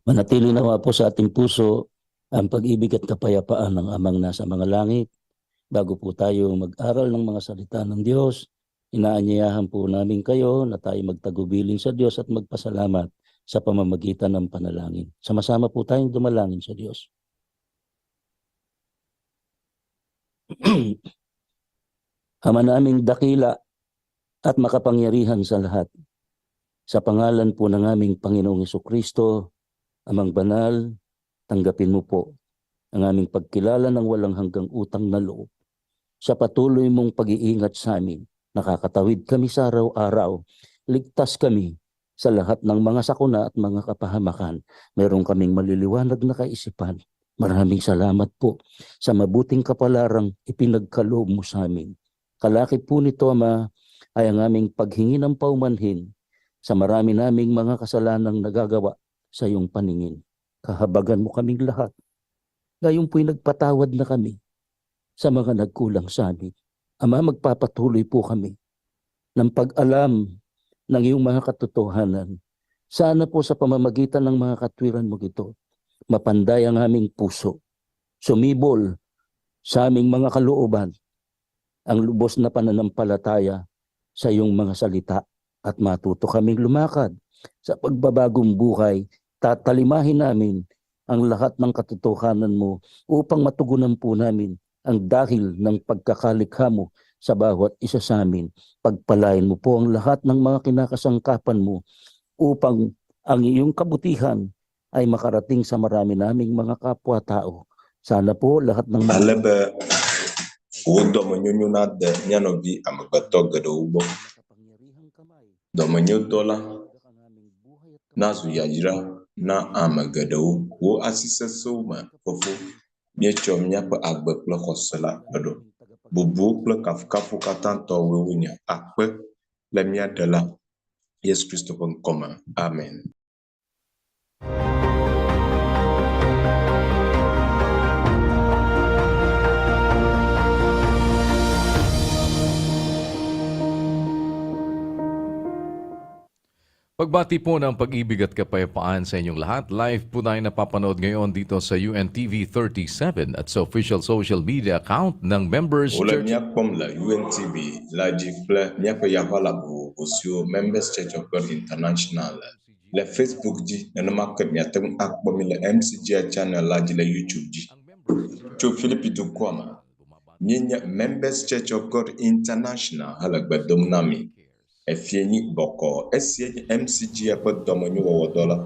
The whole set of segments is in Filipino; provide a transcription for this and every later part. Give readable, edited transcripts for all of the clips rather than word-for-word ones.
Manatili nawa po sa ating puso ang pag-ibig at kapayapaan ng Amang nasa mga langit. Bago po tayo mag-aral ng mga salita ng Diyos, inaanyayahan po namin kayo na tayo magtagubilin sa Diyos at magpasalamat sa pamamagitan ng panalangin. Sama-sama po tayong dumalangin sa Diyos. Ama naming dakila at makapangyarihan sa lahat, sa pangalan po ng aming Panginoong Hesukristo, Amang banal, tanggapin mo po ang aming pagkilala ng walang hanggang utang na loob. Sa patuloy mong pag-iingat sa amin, nakakatawid kami sa araw-araw, ligtas kami sa lahat ng mga sakuna at mga kapahamakan. Meron kaming maliliwanag na kaisipan. Maraming salamat po sa mabuting kapalarang ipinagkaloob mo sa amin. Kalakip po nito, Ama, ay ang aming paghingi ng paumanhin sa marami naming mga kasalanang nagagawa sa iyong paningin. Kahabagan mo kaming lahat. Ngayon po'y nagpatawad na kami sa mga nagkulang sa amin. Ama, magpapatuloy po kami ng pag-alam ng iyong mga katotohanan. Sana po sa pamamagitan ng mga katwiran mo ito, mapanday ang aming puso, sumibol sa aming mga kalooban, ang lubos na pananampalataya sa iyong mga salita at matuto kaming lumakad sa pagbabagong buhay. Tatalimahin namin ang lahat ng katotohanan mo upang matugunan po namin ang dahil ng pagkakalikha mo sa bawat isa sa amin. Pagpalain mo po ang lahat ng mga kinakasangkapan mo upang ang iyong kabutihan ay makarating sa marami naming mga kapwa-tao. Sana po lahat ng mga Alebe wodo manyunyu na de nyano bi amagbato gado ubo do manyu dola nazu yajira na amagado wo asisa soma fofo miechom nya pa agbe klo khosala gado bubu klo kafkafu katanto wewunya akpe lemya dela Yesu Kristo kon koma amen. Pagbati po ng pag-ibig at kapayapaan sa inyong lahat. Live po tayo napapanood ngayon dito sa UNTV 37 at sa official social media account ng Members Ola Church. miya la UNTV la jifle miya pa yavala bu osio Members Church of God International la Facebook ji na market miya tem akpo mi la MCG channel la ji la YouTube ji cho Philippi du kwama nyinya Members Church of God International hala gbadom nami efienyi boko esienyi MCG apa domonyo wodola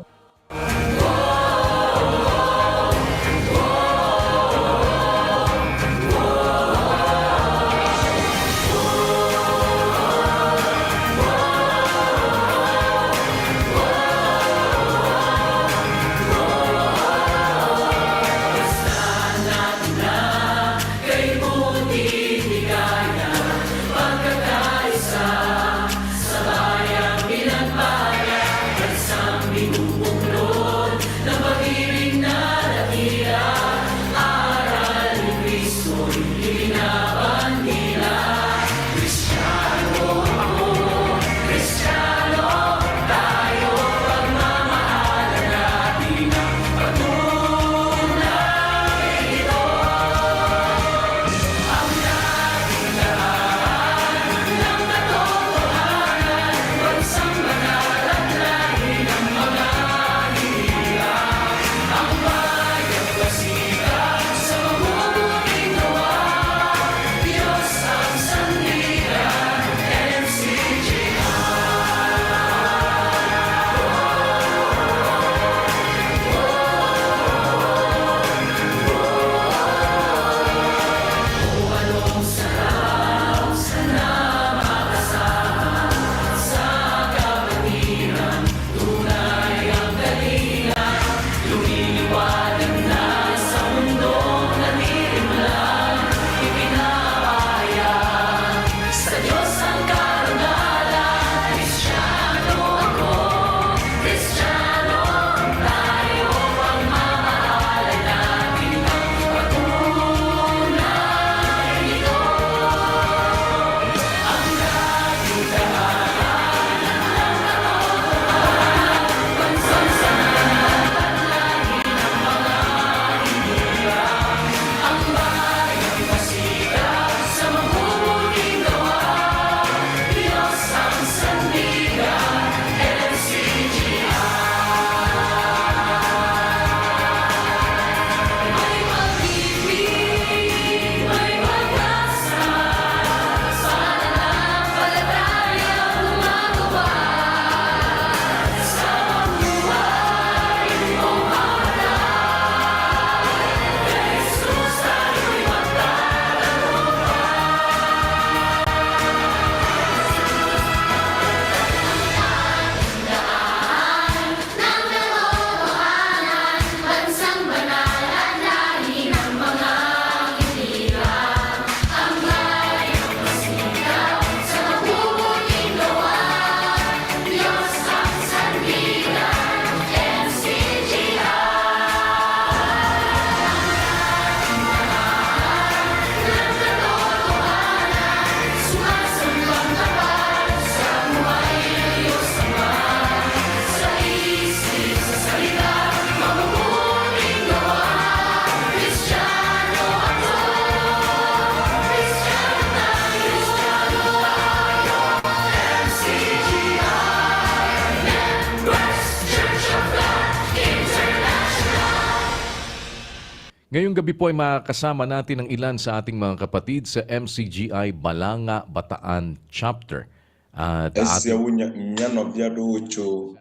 Ngayong gabi po ay makakasama natin ang ilan sa ating mga kapatid sa MCGI Balanga Bataan Chapter. At Esia ating wunya nyano biado cho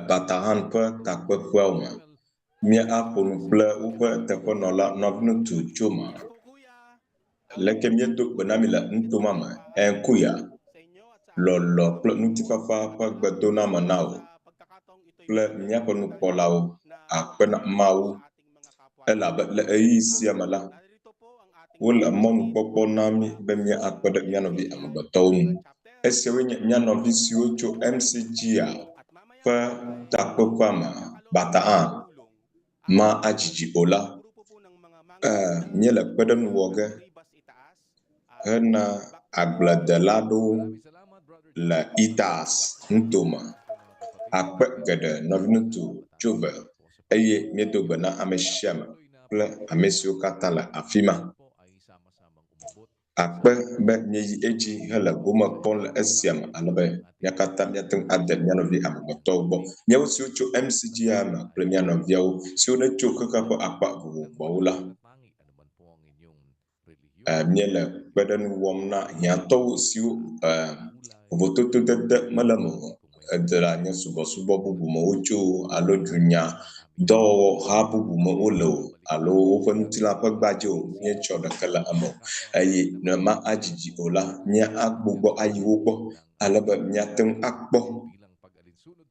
batahan pe takpe kwelma. Mia apun ple upe tepo nola novnu tu chuma. Leke mia duk benamila ntumama kuya. Lolo ple nutifafa pa gbedona manao. Ple mia penu polau akpena mau. Ela le eisia mala. Wula mon popo nami be mia akpede nyano bi amagbatonu. Esia wunya nyano visio cho MCGA pe takpe kwama bataan ma ajiji ola. Mia le kpeden woge hena agladelado la itas ntoma akpe gede novnutu jovel eye miedo bena ameshama ple amesio kata la afima akpe be mieyi eji hele goma pon le esiam alabe yakata miatung adem mianovi amagoto bo miawo si ucho MCGA ma ple mianoviao si one cho kaka po akpa bu boula miele kpeden womna hiato si vototo dede malamo edela nye subo bubu mo ucho alo dunya do ha bubu mo ulo alo ofentila pagbajo nye choda kala amo ayi na ma ajiji ola nye agbugbo ayi ugbo alaba miatem akpo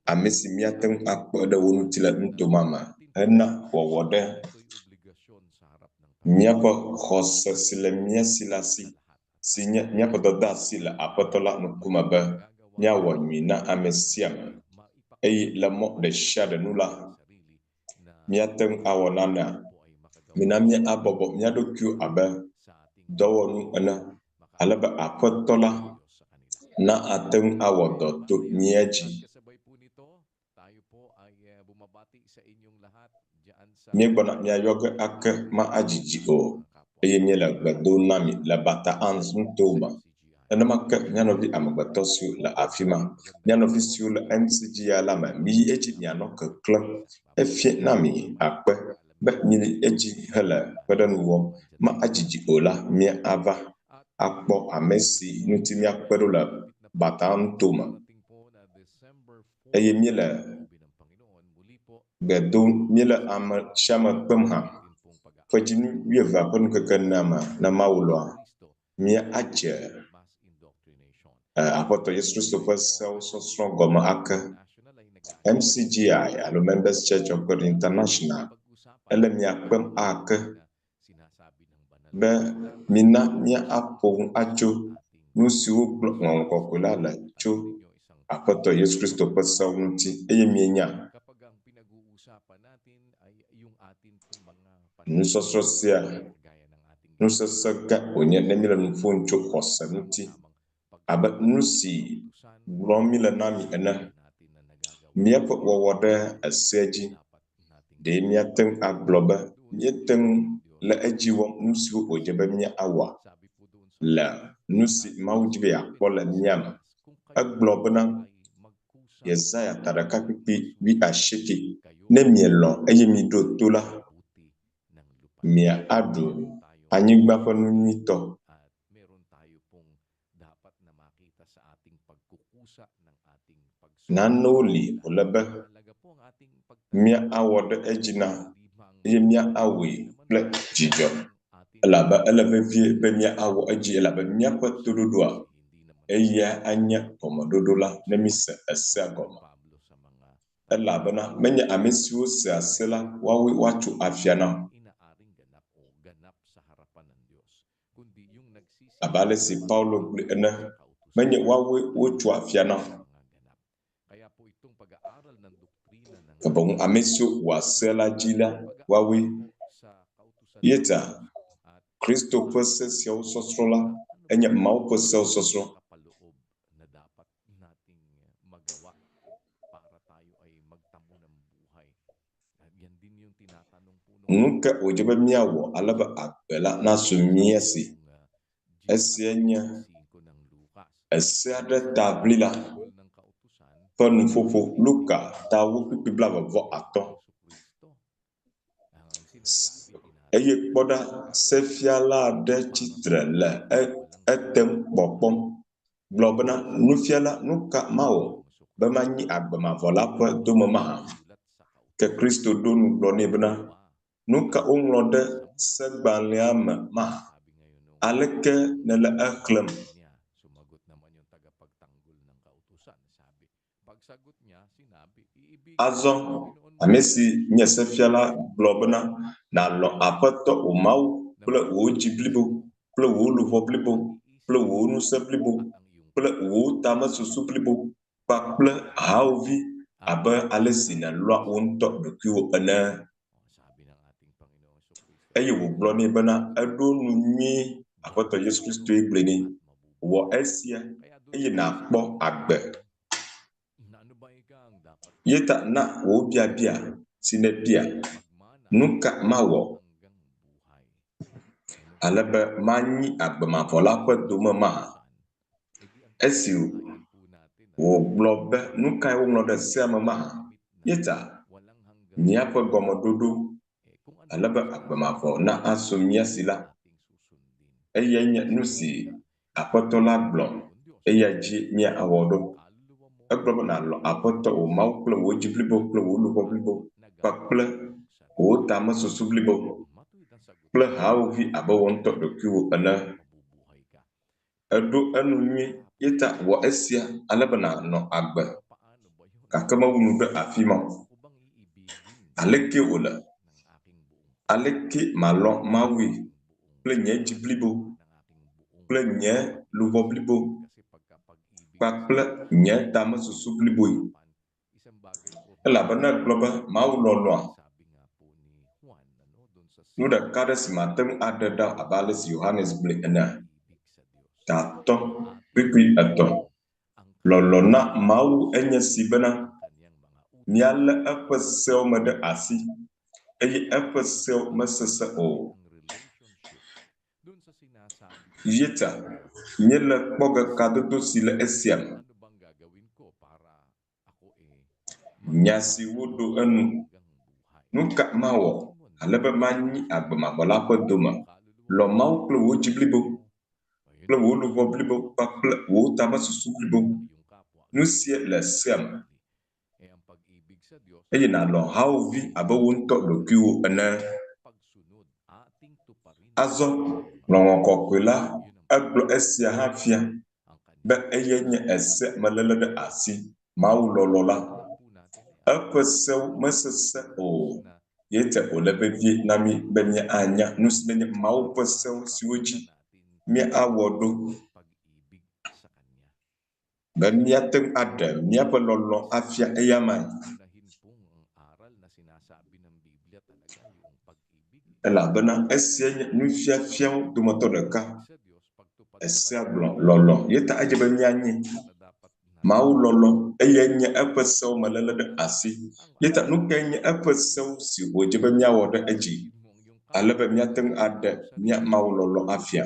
amesi miatem akpo de wonutila ntomama ena wowode miapo khosa sile mia silasi sinya miapo doda sila apatola nukumabe nyawa mina amesiam ei la mo de shade nula miatem awonana minamia abobo miado kyu abe dowonu ana alaba apatola na atem awodo to miaji miebona miayoge ake ma ajiji o eye miela gbado nami la bata ans ntoma enamake nyanovi amagbatosio la afima nyanovi sio la MCGA la ma mi eji nyano ke kle efie nami akpe be nyili eji hele peden wom ma ajiji ola mi ava akpo amesi nutimi akpedo la bata ntoma eye miela gbado miela ama shama pemha fajini wieva pon keken na maulo mia ache apoto Yesu Kristo fa so strong goma aka MCGI alo Members Church of God International ele mia pem aka be mina mia apo acho nusiu ngon kokula la cho apoto Yesu Kristo fa so nti eye mienya nusososia nusasaga onye nemila nufon cho kosanti aba nusi glomila nami ena miapo wowode aseji de miatem agloba miatem la ajiwo nusi ojebe mia awa la nusi mawjibe akpola nyam aglobna Yesaya taraka pipi wi ashiki ne mielo eyemi do tola mia adu anyigba ponu nito nanoli olebe mia awode ejina ye mia awe ple jijo elaba elebe vie be mia awo eji elaba mia patododua eya anya komododola nemise ese goma elaba na menya amesiwo se asela wawe wachu afiana abale si Paulo ene menya wawe wachu afiana kabong amesio wasela jila wawe yeta Kristo pese siya sosrola enya mau pese sosro nuka ojebe miawo alaba akbela na sumiesi esienya esiade tablila panu fofo luka tawo pipibla vo ato eye kpɔɖa sefiala aɖe tsitre le etem kpɔkpɔm gblɔ bena nufiala nu ka mawɔ be manyi agbemavɔ la ƒe dome mahã. Ke Kristo ɖo nu gblɔ nɛ bena nu ka woŋlɔ ɖe segbalẽa me mahã, aleke nele exlẽm. Azɔ ame si nye sefiala gblɔ bena nalɔ Aƒetɔ wò Mawu kple wò dzi blibo, kple wò luʋɔ blibo, kple wò ŋusẽ blibo, kple wò tamesusu blibo, kpakple hawòvi abe ale si nèlɔa wò ŋutɔ ɖokuiwò ene. Eye wògblɔ nɛ bena eɖo nu nyui Aƒetɔ Yesu Kristoe gblɔe nɛ. Wɔ esia eye nàkpɔ agbe. Yeta na wò biabia si nebia nu ka mawɔ alebe manyi agbemavɔ la ƒe dome mahã. Esi wògblɔ be nu kae woŋlɔ ɖe sea me mahã, yeta míaƒe gɔmeɖoɖo alebe agbemavɔ na aso mía si la, eya nye nu si Aƒetɔ la gblɔ, eya dzi míawɔ ɖo. Egblɔ be nalɔ Aƒetɔ wò Mawu kple wò dzi blibo, kple wò luʋɔ blibo, kpakple wò tamesusu blibo, kple hawòvi abe wò ŋutɔ ɖokuiwò ene. Eɖo enu nyui, yeta wɔ esia alebe nanɔ agbe, gake mewu nu ɖe afi ma o. Aleke wòle? Aleke malɔ Mawue kple nye dzi blibo, kple nye luʋɔ blibo, kpakple nye tamesusu bliboe? Elabena egblɔ be Mawu lɔlɔa, nu ɖeka ɖe si mate ŋu aɖe ɖa abe ale si Yohanes gblɔe enea, tatɔ kpikpui etɔ̃. Lɔlɔ na Mawu enye si bena míalé eƒe sewo me ɖe asi, eye eƒe sewo mesesẽ o. Yeta míele kpɔ ge kadodo si le esia me. Nya si woɖo enu, nu ka mawɔ alebe manyi agbemavɔ la ƒe dome, lɔ Mawu kple wò dzi blibo, kple wò luʋɔ blibo, kpakple wò tamesusu blibo. Nu sia le sea me. Eye nalɔ hawòvi abe wò ŋutɔ ɖokuiwò ene. Azɔ Lɔlɔ̃ Kɔkɔe la egblɔ esia hã fia be eye nye ese melele ɖe asi. Mawu lɔlɔ la, eƒe sewo mesesẽ o. Yete wòle vevie na mí be míanya nu si nenye Mawu ƒe sewo siwo dzi míawɔ ɖo be míate ŋu aɖe míaƒe lɔlɔ̃ afia eya mae. Elabena esia nye nufiafiawo dometɔ ɖeka. Esea gblɔ lɔlɔ̃, yeta edze be míanyi. Mawu lɔlɔ̃ eye nye eƒe sewo melele ɖe asi. Yeta nu kae nye eƒe sewo si wòdze be míawɔ ɖe edzi, alebe míate ŋu aɖe mía Mawu lɔlɔ̃ afia.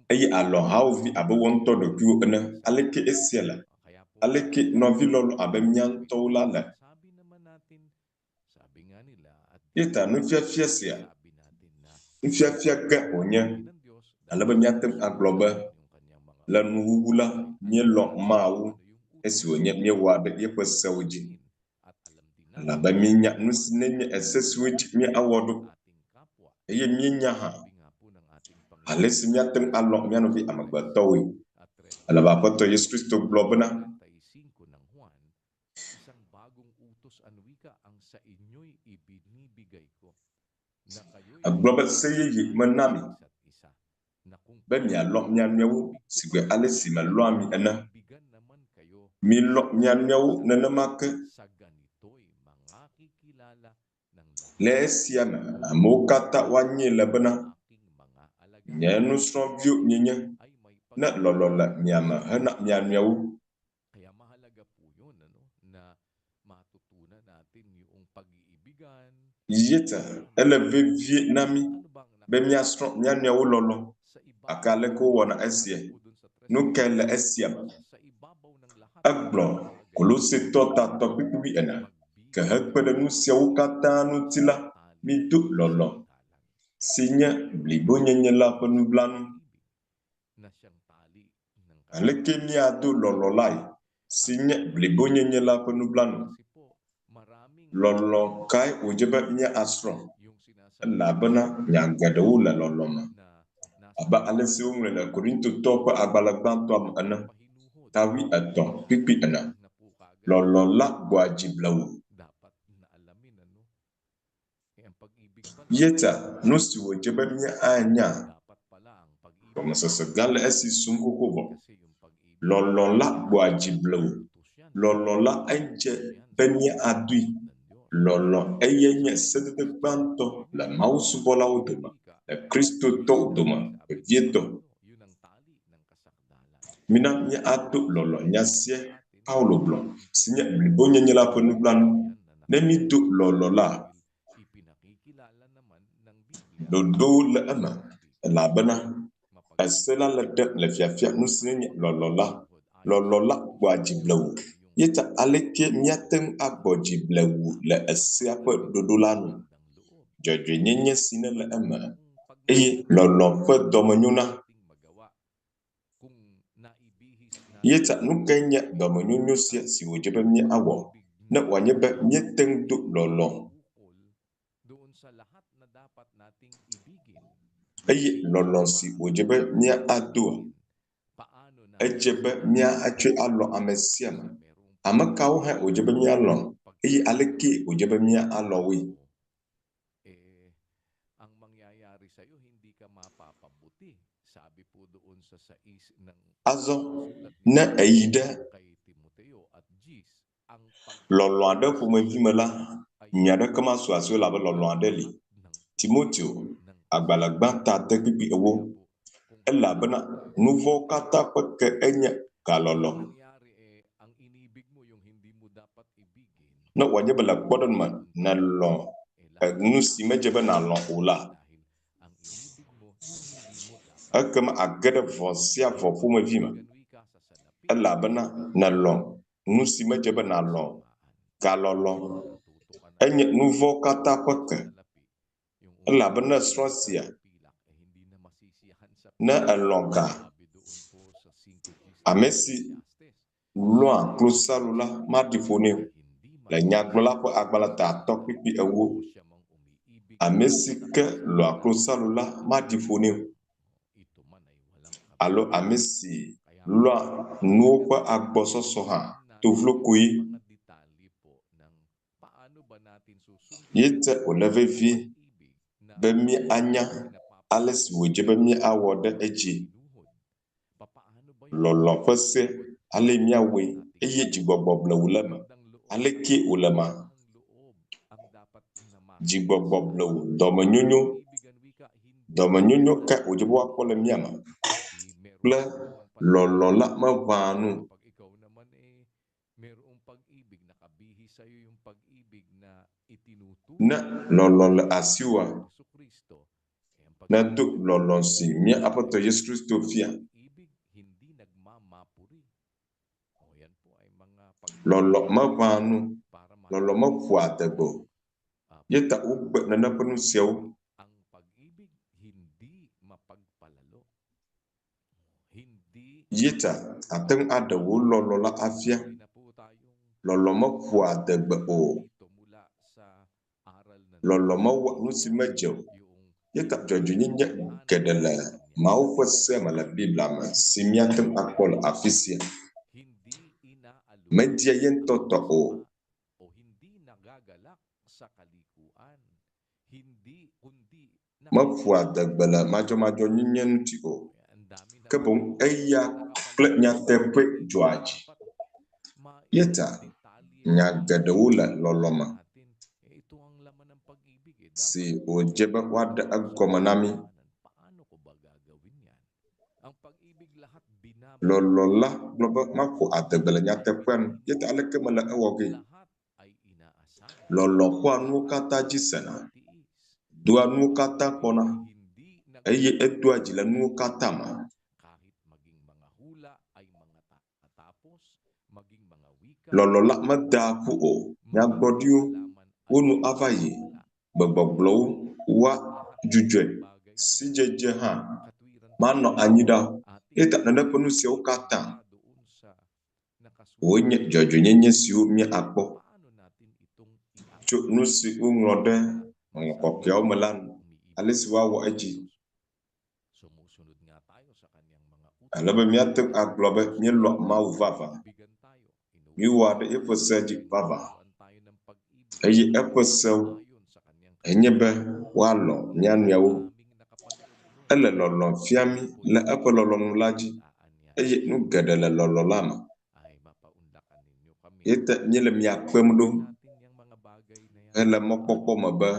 Eye alɔ hawòvi abe wò ŋutɔ ɖokuiwò ene. Aleke esia le? Aleke nɔvi lɔlɔ̃ abe mía ŋutɔwo la le? Yeta nufiafia sia, nufiafia ge wònye, alebe míate ŋu agblɔ be le nuwuwu la, míelɔ Mawu esi wònye míewɔa ɖe yeƒe sewo dzi. Elabe míenya nu si nenye ese siwo dzi míawɔ ɖo, eye míenya hã ale si míate ŋu alɔ mía nɔvi amegbetɔwoe. Elabe Aƒetɔ Yesu Kristo gblɔ bena egblɔ be se yeye mena mi be mialɔ mia nɔewo sigbe ale si melɔa mi ene. Milɔ mia nɔewo nenema ke. Le esia me, amewo katã woanyee le bena nye nusrɔ̃viwo mienye. Ne lɔlɔ̃ le mia me hena mia nɔewo, yeta ele vevie na mí be míasrɔ̃ mía nɔewo lɔlɔ̃. Gake aleke wowɔna esia? Nu kae le esia me? Egblɔ Kolositɔ tatɔ kpikpui ene. Ke hekpe ɖe nu siawo katã ŋuti la, mido lɔlɔ̃. sinya blibo nyela penublan aleke ni adu lololai sinya blibo nyela penublan lolo kai ujeba nya asro labana nyangadawu la loloma aba alesi umre na korinto topa abalagban to am ana tawi aton pipi ana lolola gwajiblawu yeta nusi ujeba nya anya como se gale esi sungu kubo lolola gwajiblawu lolola anje benya adui lolo eyenye sedede gbanto la mausu bola uduma la Kristo to uduma vieto mina nya atu lolo nya sie Paulo blon sinya blibonya nyela penublan nemi tu lolo la dodo la ama la bana asela la de la fiafia nusinya lolo la wajiblawu yeta aleke miatem agbojiblawu la asiapa dodo lanu jojo nyenye sine la ama lolo fe domonyuna yeta nukenya domonyunyu si wojebe mi awo na wanyebe nyeteng du lolo lolo si wojebe mi adu ejebe mi atwe alo amesiama amakawo ha wojebe mi alo aleke wojebe mi alo wi azo na aida lolo ade fuma vimela nyada kama suaso la lolo ade li Timoteo agbalagba ta tegibi ewo elabana nuvo kata peke enye kalolo na wanyebela kpodon man na lo nusi mejebe na lo ula akama agede vosia vo fuma vima elabana na lo nusi mejebe na lo kalolo enye nuvo kata peke elabana srosia na alonka amesi loa klosalula madifone la nyaglola po agbala ta tok pipi ewo amesi ke loa klosalula madifone alo amesi loa nuopa agbososo ha tovlokui yete olevevi bemi anya alesi wojebe mi awode eji lolo fese ale mi awe eye jigbogbo blawulama aleke ulama jigbogbo blawu domanyonyo ka wojebe wakole miama ple lolo la mavanu na lolo la asiwa na tu lolo si mi apoto Yesu Kristo fia lolo mavanu lolo mafuatebo yeta ugbe na napanu siaw yeta ateng adawu lolo la afia lolo mafuatebo o lolo mawa nusi majew yeta jojo nyinya kedela mau fose mala bibla ma simiatem akol afisia media yen toto o mafua dagbala majo nyinya ti o kebon eya plenya tepe joaji yeta nya gadawula loloma si ojeba wada agkomanami lolola globa mafu ategbala nya tepen yeta aleke mala ewoge lolo kwa nu kata jisena dua nu kata kona eye edua jila nu kata ma lolola madaku o nya gbodio unu avaye gbogboglo wa jujue si jeje ha mano anyida ita nana penu si ukata onye jojo nyenye si mi akpo chu nusi ungrode ngokokya umalan alisi wawo aji alaba miatuk aklobe mielo mau vava miwade iposaji vava ayi eposaw enyebe walo nyanyawo ele lolo fiami le epo lolo nulaji ayi nu gedele lolo lama ite nyele miakpemdo ele mokpokpo mabe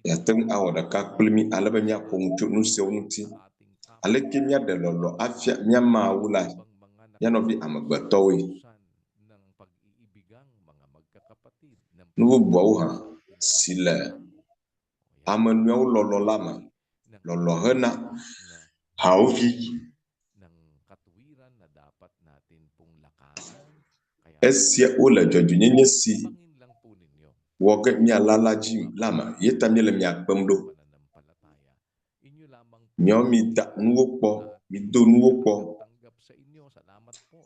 yatem awada kakplimi alaba miakongchu nusew nuti aleke miade lolo afia miama wula yanovi amagbatowi nubu bwauha sile amanuel lolo lama lolo hena hauvi esia ula jojo nyenye si woge mialalaji lama yeta miele miakpemdo nyomi da nuwopo mido nuwopo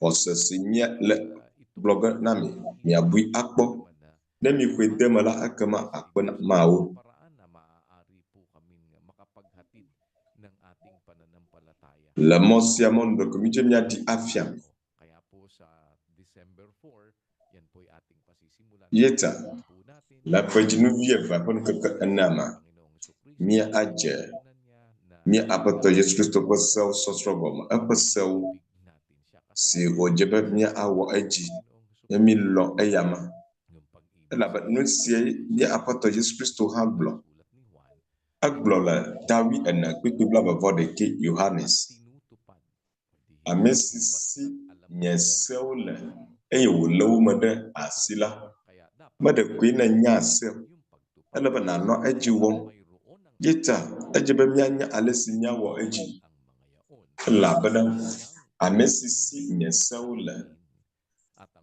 osesi le blogger nami miabui akpo nemi kwete mala akama akpena mawo la mosia mondo kumije miadi afya yeta la pajinu vieva pon kaka anama mia aje mia apato Yesu Kristo ko saw sosrogom apasaw si ojebe mia awo aji emi lo eyama la ba no sie mia apato Yesu Kristo hablo aglola dawi ena kwiku blaba vode ke Yohannes amesisi nyesewle eyo lawu made asila made kwina nyase ala ba na no aji wom yeta ajebe mianya alesi nyawo aji la bada amesisi nyesewle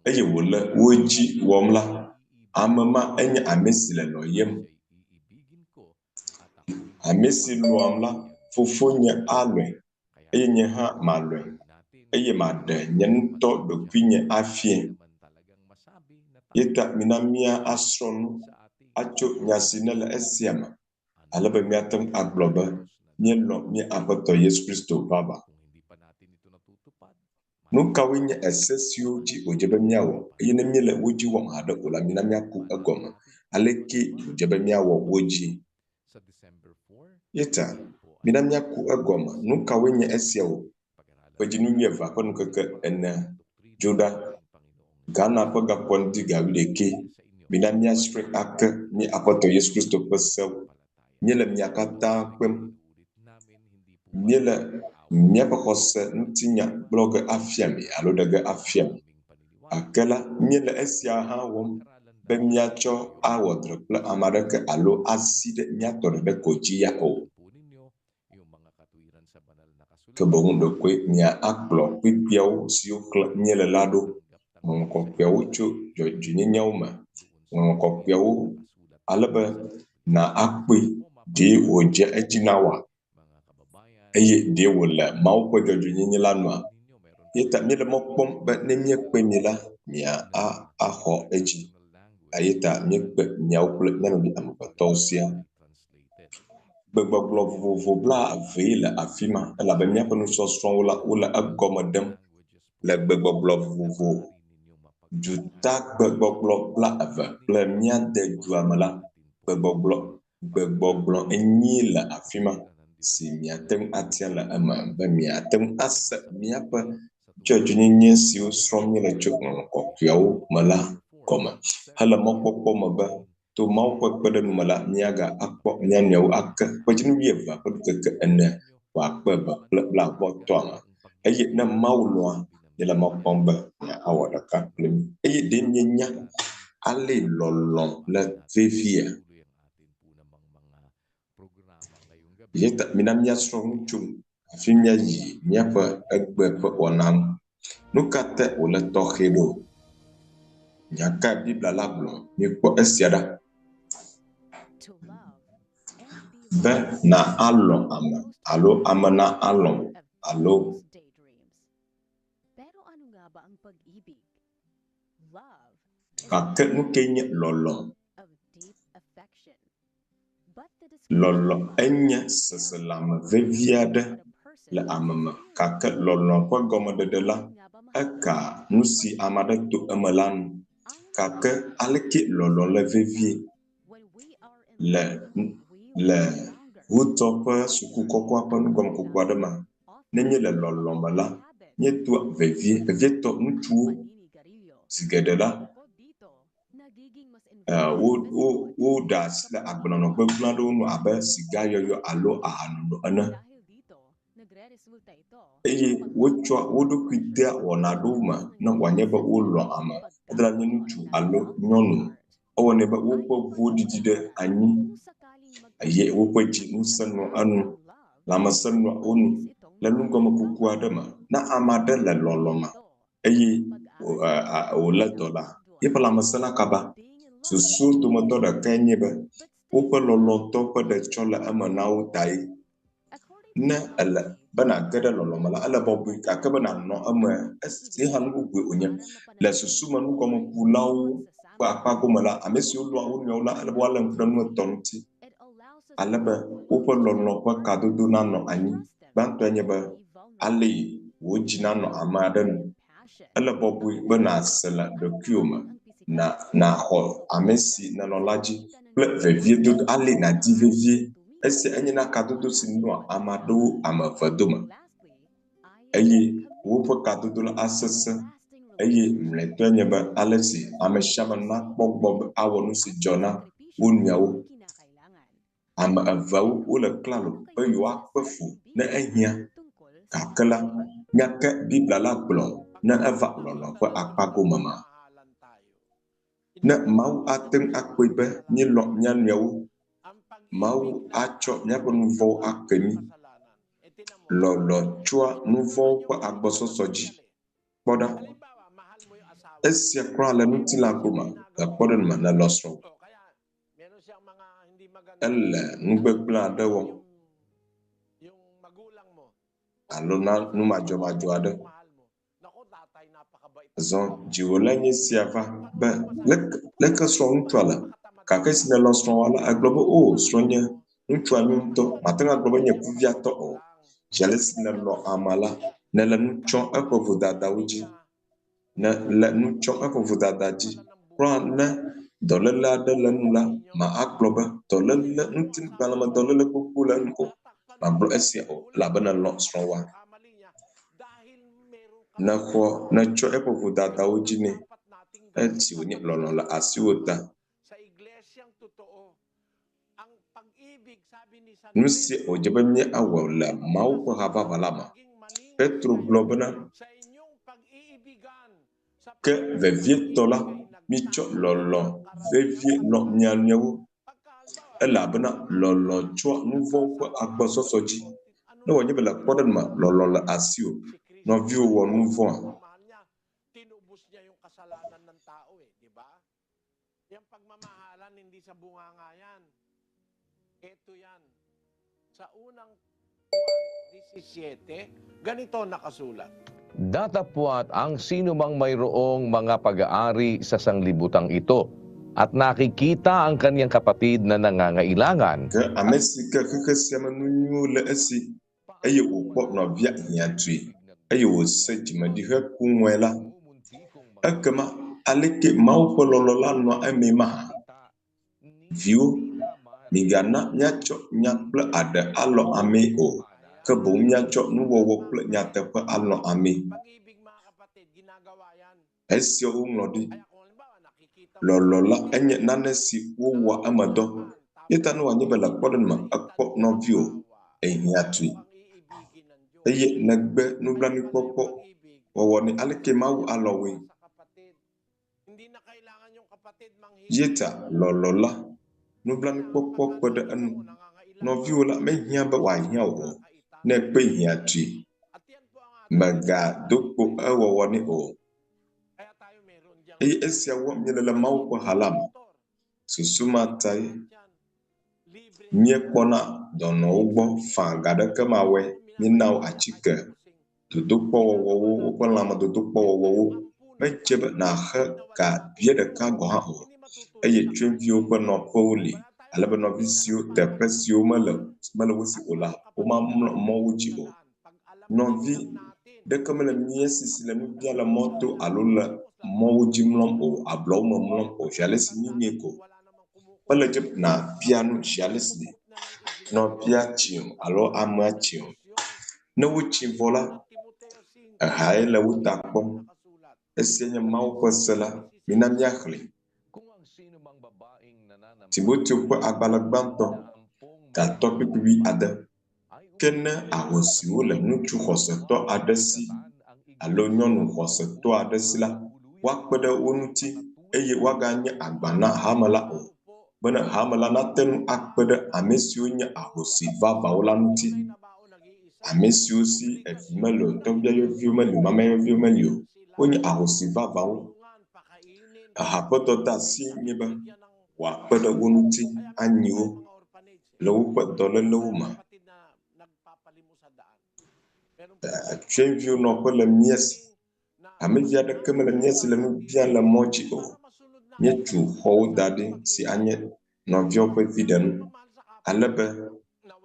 eyo la woji womla amama enya amesile no yem amesi luamla fofonya alwe enye ha malwe eye made nyento do kwinye afie yeta minamia asron acho nyasinela esiama alaba miatam agloba nyelo mi abato Yesu Kristo baba nuka winye esesio ji ojebe miawo yene miele woji won hada ola minamia ku agoma aleki ojebe miawo woji yeta minamia ku agoma nuka winye esiawo pajinu mieva kon keke ena joda gana paga pondi gawileke minamia spre ak mi abato Yesu Kristo pesew nyele miakata kwem nyele miapa kose ntinya blog afiami alo daga afiam akela nyele esia ha wom be miacho awodre pla amareke alo aside miatore de koja o kebongo kwe nya aklo kwipiawo siokla nyele lado monko piawo cho jojunya nyauma monko piawo alaba na akpe de oje ejinawa eye de wala mauko jojunya nyelanwa yeta mile mokpom ba ne miekpe mila mia a ho eji ayeta miekpe nyaukle nanobi amapatausia gbegboglo vovovo bla veile afima la be miape no so strong wala agomodem le gbegboglo vovovo juta gbegboglo bla ave ple mia de juamala gbegboglo enyi la afima si miatem atiala ama ba miatem asa miape jojunye si o strong le chokon ko piawo mala koma hala mokpopo maba to mawko kwede mala miaga akpo nyanyaw ak kwajinu wieva ko keke ene wa kweba bla botoma ayi na mawlo yela mokpomba na awada kaplem ayi de nyanya ale lolon la vevia yeta minamya strong chum afinya yi miapa agbe pe onam nukate ole tohedo nyaka bibla lablo mi ko esiada be na along ama alo ama na along alo Pero ano nga ba ang pag-ibig? Love is kake nukenye lolo of deep affection. But the lolo description enye seselame veviade le ameme kake lolo kwa gome de la eka nusi amade to emelan kake aleke lolo le vevie le wutope suku kokwa pe nugom kokwa de ma nenye le lolo me la nye to vevie to ŋutsuwo sigede la wo da asi le agbenɔnɔ gbegblẽ aɖewo nu abe siga yɔyɔ alo ahanono ene eye wotsɔ wo ɖokui de wɔna aɖewo me ne wòanye be wolɔ ame edra nye ŋutsu alo nyɔnu ewɔnɛ be woƒe ʋuwo ɖiɖi ɖe anyi eye woƒe dzi ŋusẽ nɔ enu lãmesẽ nɔ wo nu le nugɔme kuku aɖe me na ame aɖe le lɔlɔ me eye wòlé dɔ la yeƒe lãmesẽ la kaba susuwo dometɔ ɖekae nye be woƒe lɔlɔ̃tɔ ƒe ɖetsɔ le eme na wo tae ne ele bena ge ɖe lɔlɔ me la ele bɔbɔe gake be nanɔ eme esi hã nu bubue wònye le susume nugɔmekulawo ƒe akpa gome la ame siwo lɔ̃a wo nɔewo la ele be woalé ŋku ɖe nu etɔ̃ ŋuti alebe woƒe lɔlɔ̃ ƒe kadodo nanɔ anyi gbãtɔe nye be ali wò dzi nanɔ ame aɖe nu ele bɔbɔe be nàse le ɖokuiwò me naxɔ ame si nenɔ la dzi kple vevie dodo ali nàdi vevie esia enye na kadodo si nɔa ame aɖewo ame eve dome eye woƒe kadodo la asesẽ eye mlɔetɔe nye be ale si ame sia ame nakpɔ gbɔ be awɔ nu si dzɔ na wo nɔewo ame eveawo wole klalo be yewoakpe fu ne ehiã gake la nyake Biblia la gblɔ ne eva lɔlɔ̃ ƒe akpa gome ma ne Mawu ate ŋu akpɔe be míelɔ̃ mía nɔewo Mawu atsɔ míaƒe nu vɔ̃wo ake mí lɔlɔ̃ tsoa nu vɔ̃wo ƒe agbɔsɔsɔ dzi kpɔ ɖa esia kura le ŋutilã gome le kpɔɖeŋu me ne lɔsrɔ̃ ele nugbegblẽ aɖe wɔm alo na nu madzɔmadzɔ aɖe zɔ dziwò le nye sia va be leke srɔ̃ ŋutsua le gake si ne lɔ srɔ̃a la egblɔ be o srɔ̃ nye ŋutsua mi ŋutɔ mate ŋu agblɔ be nye kuviatɔ o ziale si ne lɔ ama la ne le nu tsɔm eƒe vodadawo dzi ne le nu tsɔm eƒe vodada dzi kura ne dɔléle aɖe le nu la ma agblɔ be dɔléle ŋutigbalẽme dɔléle gbogbo le nu o magblɔ esia o elabena lɔ srɔ̃woa nexɔ netsɔ eƒe vodadawo dzi nɛ esi wònye lɔlɔ̃ le asiwo ta nu si wòdze be mía awɔ le Mawu ƒe haʋaʋã la me Petro gblɔ bena ke vevietɔ la mitsɔ lɔlɔ̃ vevie lɔ̃ mia nɔewo elabena lɔlɔ̃ tsɔa nu vɔ̃wo ƒe agbɔsɔsɔ dzi ne wònye be le kpɔɖeŋu me lɔlɔ̃ le asiwò nɔviwò wɔ nu vɔ̃a Ganito nakasulat. Datapwat ang sinumang mayroong mga pag-aari sa sanglibutang ito at nakikita ang kaniyang kapatid na nangangailangan. ke ame si ke xexe sia me nu nyuiwo le esi eye wòkpɔ nɔvia hiãtui eye wòse dzimeɖixe ku ŋɔe la ekema aleke Mawu ƒe lɔlɔ̃ la nɔa eme mahã viwo migana míatsɔ nya kple aɖe alɔ amee o ke boŋ míatsɔ nuwɔwɔ kple nyateƒe alɔ amee esia woŋlɔ ɖi lɔlɔ̃ la enye nane si wowɔa eme dɔ yeta ne wòanye be le kpɔɖeŋu me ekpɔ nɔviwò ehiãtui eye negbe nublanuikpɔkpɔ wɔwɔ nɛ aleke Mawu alɔwoe yeta lɔlɔ̃ la nublanuikpɔkpɔ kpe ɖe enu nɔviwò la mehiã be wòahiã o ne ekpe hiãtui megado kpo ewɔwɔ nɛ o eye esia wɔm míele le Mawu ƒe ha la me susu ma tae Miekpɔna dɔnɔwo gbɔ fã ga ɖeke mawoe mina wo atsike dodokpɔwɔwɔwo woƒe lãmedodokpɔwɔwɔwo medze be naxe ga bia ɖeka gɔ hã o eye tsyɔ̃eviwo ƒe nɔƒewo li alebe nɔvi siwo teƒe siwo mele wo si o la womamlɔ mɔwo dzi o. Nɔvi ɖeke mele mía si le nu biã le mɔto alo le mɔwo dzi mlɔm o, ablɔwo me mlɔm o, zi ale si mimie ko. Mele dze be nàbia nu zi ale si nɔvia tsi o alo amea tsi o. Ne wotsi vɔ la, ehae le wo ta kpɔm. Esia nye Mawu ƒe se la, mina míaxlẽ. Timoteo ƒe agbalẽ gbãtɔ, gatɔ ƒiƒiƒi ade. Ke ne ahosiwo le ŋutsu xɔsetɔ aɖe si alo nyɔnu xɔsetɔ aɖe si la, woakpe ɖe wo ŋuti eye woaganye agba na hame la o. Bena hame la nate ŋu akpe ɖe ame siwo nye ahosi vavãwo la ŋuti. Ame siwo si evi meli o, tɔgbia yɔviwo meli o, mama yɔviwo meli o, wonye ahosi vavãwo. Aha ƒe dɔdeasi nye be wòakpe ɖe wo ŋuti anyi wo le woƒe dɔlélewo me. Tsyɔ̃eviwo nɔƒe le mía si. Amevi aɖeke mele mía si le nu biã le mɔ dzi o. Míetu xɔwo da ɖi si anye nɔviawo ƒe viɖenu alebe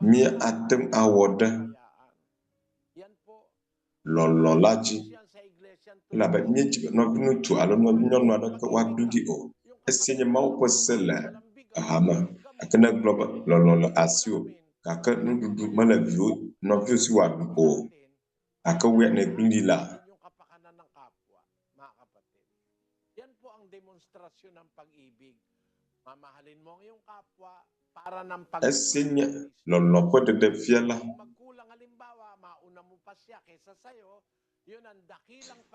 míate ŋu awɔ ɖe lɔlɔ̃ la dzi. Elabe míedzi be nɔvi ŋutsu alo nɔvi nyɔnu aɖeke woaɖu ɖi o. Esia nye Mawu ƒe se le hame. Gake ne gblɔ be lɔlɔ̃ le asiwò, gake nuɖuɖu mele nɔviwo si wòaɖu o. Gake woe ne gli la. Esia nye lɔlɔ̃ ƒe ɖeɖefia la.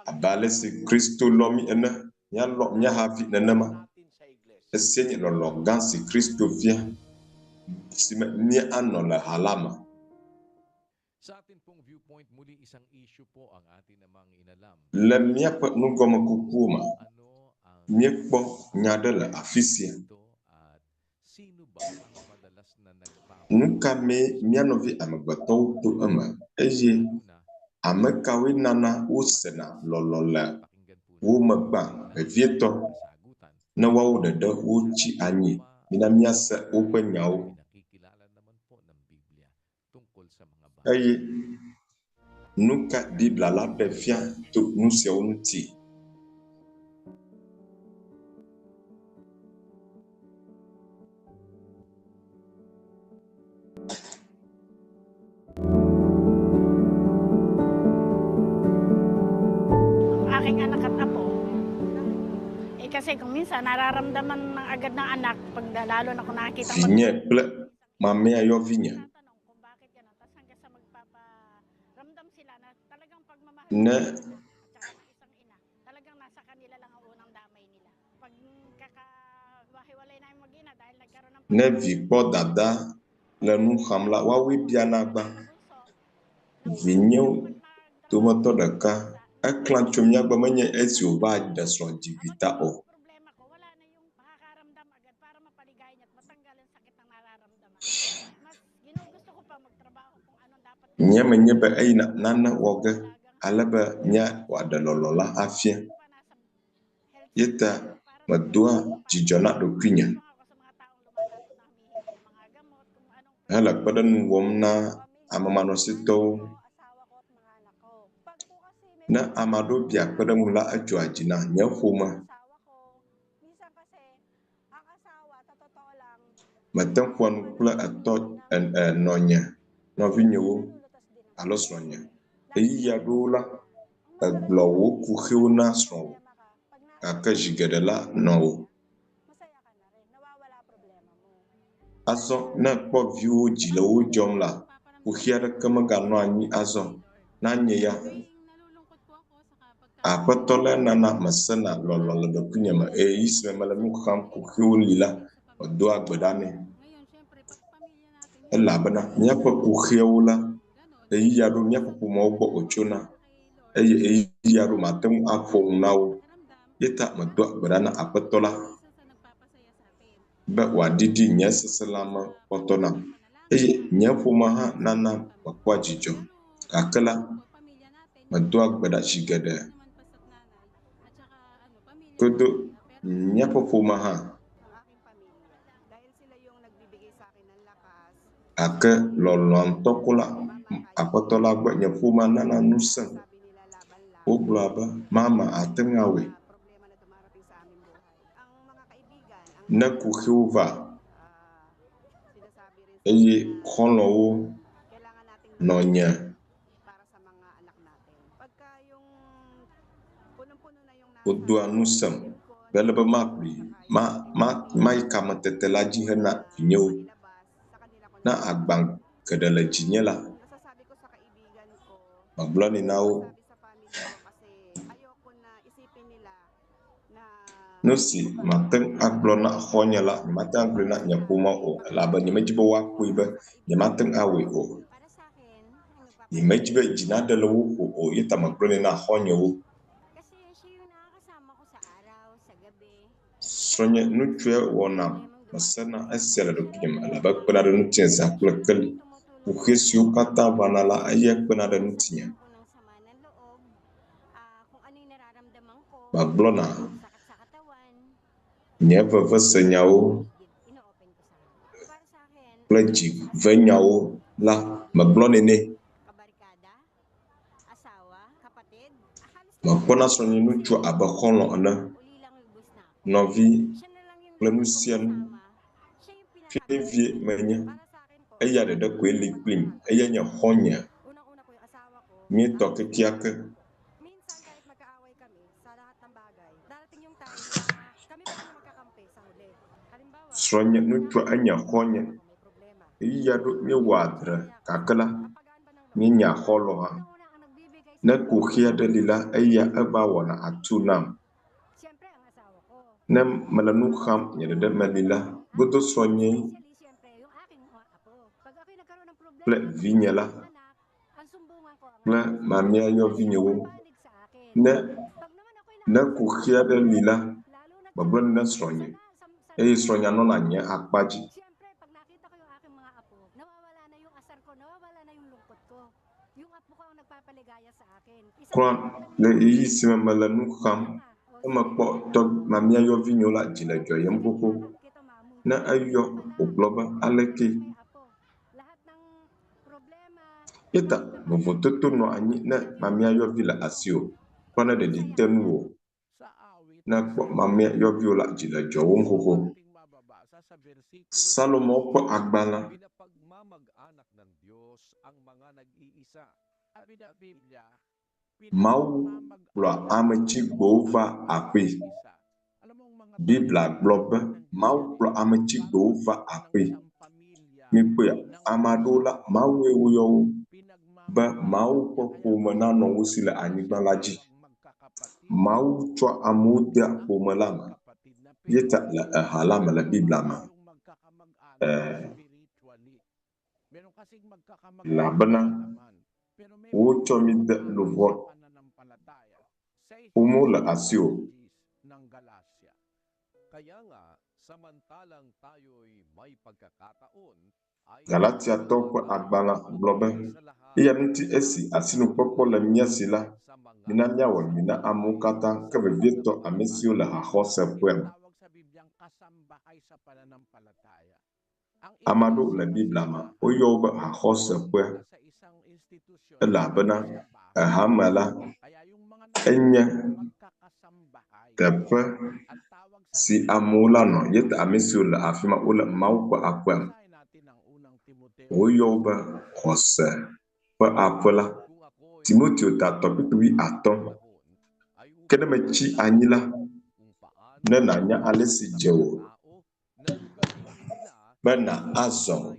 Abe ale si Kristo lɔ mí ene, míalɔ mía hafi nenema. Esia nye lɔlɔ̃ gã si Kristo fia, si me míanɔ le ha la me. Le míaƒe nugɔmekukuwo me, míekpɔ nya aɖe le afi sia. Nu ka mee mía nɔvi amegbetɔwo to eme eye ame kawoe nana wosena lɔlɔ̃ le wo me gbã vevietɔ ne woawo ɖeɖe wotsi anyi. Mina míase woƒe nyawo. Eye nu ka Bibla la ɖe fia to nu siawo ŋuti? Aking anak at apo. Kasi kung minsan nararamdaman ng agad ng anak pag lalo na kung nakikita mo. Vinye kple mamea yɔvinye. Ne vi kpɔ dada le nu xam la, woawoe biana gbã. Vinyewo dometɔ ɖeka eklã tso mía gbɔ menye esi wòva ɖe srɔ̃ dzivita o. Nye menye be eyina nane wɔ ge alebe mía wòaɖe lɔlɔ̃ la afia. Yeta medoa dzidzɔ na ɖokuinye hele kpeɖeŋu wɔm na amemanɔsitɔwo. Ne ame aɖewo bia kpeɖeŋu la, edzoa dzi na nye ƒome. Mete ŋu ƒoa nu kple nɔnye, nɔvinyewo alo srɔ̃nye. Ɣeyiɣi aɖewo la, egblɔ wo kuxiwo na srɔ̃wò, gake zi geɖe la nɔ wo. Azɔ ne kpɔ viwo dzi le wo dzɔm la, kuxi aɖeke meganɔ anyi azɔ. Nanye ya, Aƒetɔ la nana mesena lɔlɔ̃ le ɖokuinye me eye yi si mele nu xam kuxiwo li la, medoa gbe ɖa nɛ. Elabena míaƒe kuxiawo la, ɣeyiɣi aɖewo míaƒe ƒomewo gbɔ wotsona eye ɣeyiɣi aɖewo mate ŋu aƒo ŋu na wo. Yeta medoa gbe ɖa na Aƒetɔ la ba wadidi nya seselama potona nya pumaha nana bakwa jijo akala madwa gbada shigada kudu nya pumaha ake lolon tokula apotola gba nya puma nana nusan oglaba mama atengawe na kuhiuva khonlowo nonya odua nusam belebe makli ma ikama tetelaji hena nyo na agbang kedala jinyela magloni nao nusi mateng aglona khonyala mateng aglona nyapuma o laba nyemejiba wakuiba nyemateng awe o nyemejiba jinada lawo o yita magloni na khonyo sonye nutwe wona masana asela do kiyam laba kpena do nutenza kulakali ukesio kata banala ayak kpena do nutinya maglona nyeva vasenyawo plaji venyawo la maglone ne makona sonye nuchu abakono ana novi planusian fivie menya aya de kweli klim aya nya honya mi tokikiake sonye nuchu anya honya iya do mi wadra kakala mi nya holo ha na kuhia dalila aya aba wana atunam na malanu kham nyede malila bodo sonye ple vinyala ple mamia yo vinyo na kuhia dalila babon na sonye sonya no na nya akpaji kwa le yi sima malanu kham ma kpo to mamia yo vinyo la jila joyem koko na ayo ogloba aleke ita movototo no anyi na mamia yo vila asio kwana de ditenuo na kpo mamia yo viola jila jowom koko Salomo po agbala mau lo amachi gbova ape Bibla globe mau lo amachi gbova ape mikwe amadola mau ewo ba mau po pomana no usila anigbalaji mau cho amudia pomalama yeta la halama la bibla ma labana wocho mid lovo umula asio Galatia toko agbala globe iya nti esi asinu popo la miasila mina miawo mina amukata kebe vieto amesio la hose pwem amado la biblama oyoba hose pwe la bana hamala enya tepe si amula no yet amesio la afima ula mauko akwem oyoba hose pa apola Timoteo ta topic wi atom kene mechi anyila na nanya alesi jewo bana azon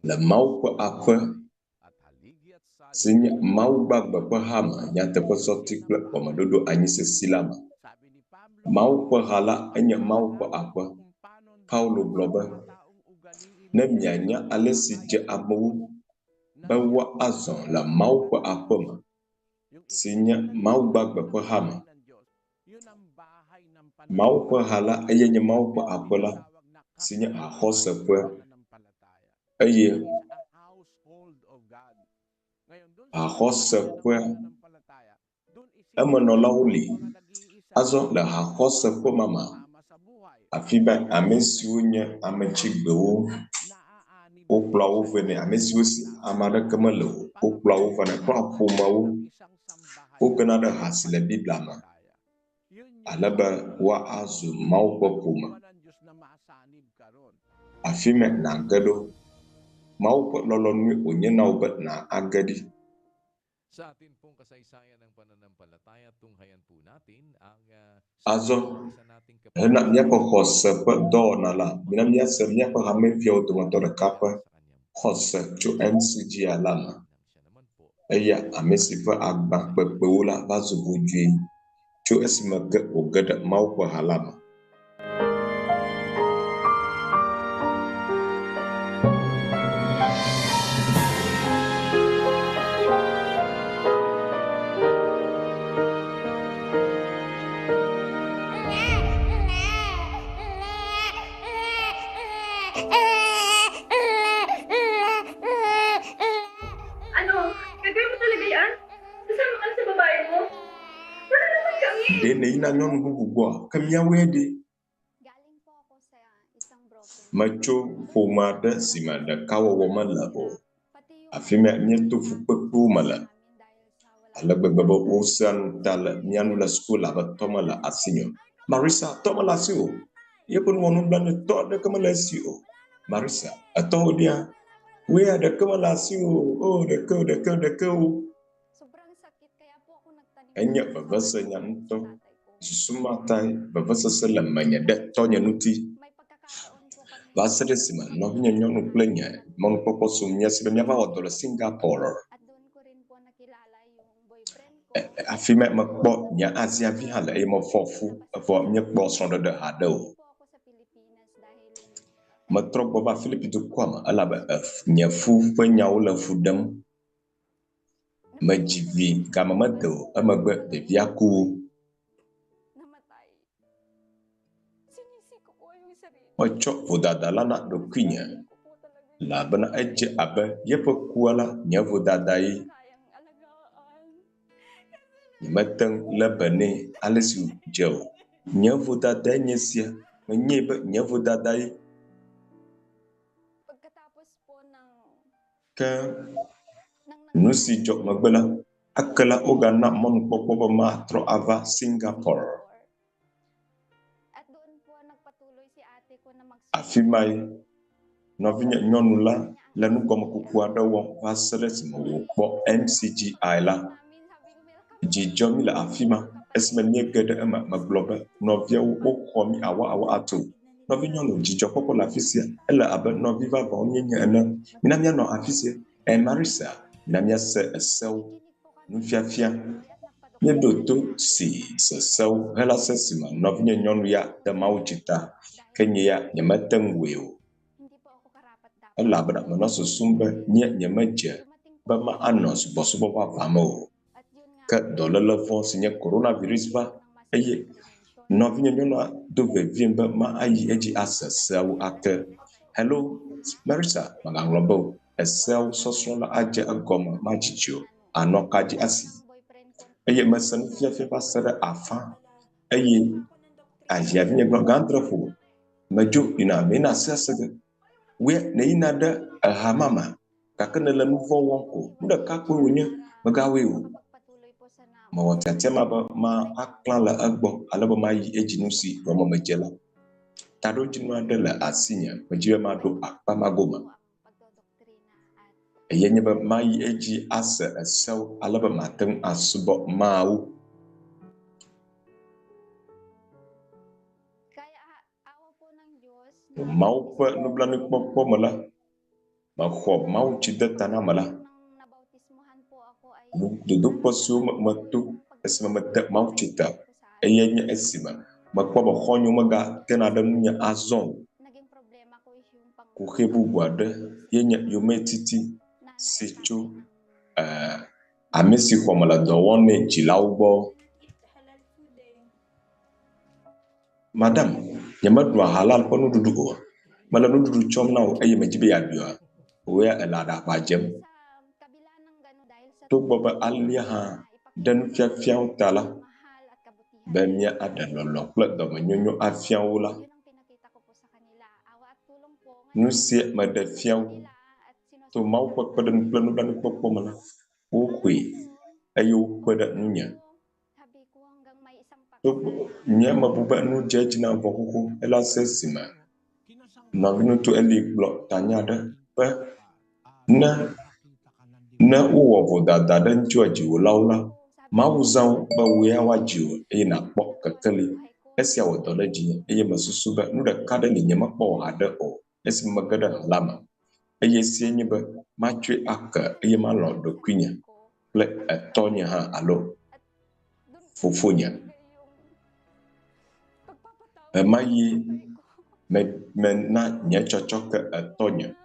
la mauko akwa sinya mau bagba pa hama nyata pa sotikla komadodo anyise silama mau pa hala anya mau pa akwa Paulo globa na mianya alesi je abu bawa azon la mau pa akwa sinya mau bagba pa hama mau pa hala aye nya mau pa apola sinya a hosa pa aye a hosa pa amano lauli azo la ha hosa pa mama afiba amesiunya amechigbewo oplawo vene amesiusi amada kamalo oplawo vene prapomawo okanada hasile biblama alaba wa azu mau pa puma afime na gado mau pa lolonwi onye na ubat na agadi. Sa atin pong kasaysayan ng pananampalataya, tunghayan po natin ang Azo hena nya pa hosa pa do na la minam nya sem nya pa hamen pio to motor kapa hosa cho MCG alama aya amesi pa agba pa peula bazu bujui cho esma ga ogada mau pa halama. Dene ina nyon bubugwa kamya wede Galing po ako sa isang broken. macho pomada simada kawo wamala o Pati yung afime nyeto fukpepu mala namin dahil sa wala alagbagbo usan tala nyanula school aba tomala asinyo Marisa tomala sio yepun wonu blane to de kamala sio Marisa ato dia we ada kamala sio oh de ko sobrang sakit kaya po ako nagtanim. enya babasa nyanto sumatai babasa salamanya de tonya nuti May pagkakataon po kami basere sima no nyonu plenya mon popo sumnya sibenya ba odola Singapore at doon ko rin po nakilala yung boyfriend ko. afime makpo nya asia vi hala e mo fofu fo nya kpo sonda de hado Po ako sa Pilipinas dahil matrok baba Philip du kwama alaba nya fu fa nyaula fudam majivi kama mado amagba de viaku namatay. Sinisiko ko yung sarili. ocho vodadala na do kwinya Ko po talaga labana eje abe yepo kuala nya vodadai kayang alagaan. matang labane alesi jaw nya vodadai nyesia nyeba nya vodadai Pagkatapos po ng ka nusi jok magbala akala ogana mon popo ma tro ava Singapore at doon po nagpatuloy si ate ko na afimai novinya nyonula lanu goma kukuada won vaseres mo po MCG la namin sabi ko ji jomi la afima esme nyegede ama maglobe novia wo komi awa atu novinya no ji jopopo la fisia ela abe noviva ba onyenya ena minamia no afisia Marisa minamia se esel nufiafia nye doto si sesau hela sesima novinya nyonu ya damauchita kenye ya nyematengweo hindi po ako karapat dapat. elabra manoso sumbe nye nyemaje ba ma anos bosubo wa vamo At yun nga ka dolala fon sinye coronavirus ba eye novinya nyonu dove viemba ma ayi eji asesau ake hello Marisa maganglobo esel sosrola aje agoma majijo anokaji asi boyfriend ko eye masan fiafia basara afa eye ajiavinya gandrafo majo ina mena sasage we na ina da hamama kakana la nuvo wonko muda kakwe wonya magawe o pagpatuloy po sa na ma watatema ba ma akla la agbo alaba ma yi ejinusi romo majela tado jinu adela asinya majiwe ma do akpa magoma pagdodoktrina at eye nyeba ma yi eji asa esaw alaba mateng asubo maau kaya awa po ng Diyos mau pa nubla ni popo mala ma khob mau chidata na mala nang nabautismuhan po ako ay duduk pasu matu esma mata mau chita eyenya esima makwa khonyu maga kenada nya azon naging problema ko is yung pang ku hebu gwada yenya yometiti nanay sechu amesi khomala do wonne jilawbo madam nyama dua halal ko nu dudu mala nu dudu chom na ay ma jibe ya biwa we ala da ba jem Sa kabila ng gano'n, dahil sa to baba alya ha dan fia fia tala mahal at kabutihan, bemnya ada lolok plek do nyonyo afia wala yun ang pinakita ko po sa kanila. Awa at tulong po. nu sie ma da fia Nila at to mau ko padan planu dan ko mala o kwe ayo pada nunya sabi ko hanggang may isang to paksa. nya ma buba nu jeji na bokoko ela sesima na binu to eli blok tanya da pa na uwo bo da dan joji walaula ma wuzan ba wuya wajiwo ina kpok kakali esia wotole jinya eye masusu ba nu da kada ni nyama kpo hada o esi magada lama eye sienye ba machwe aka eye malo do kwinya ple etonya ha alo fofonya mayi me na nye chochoka etonya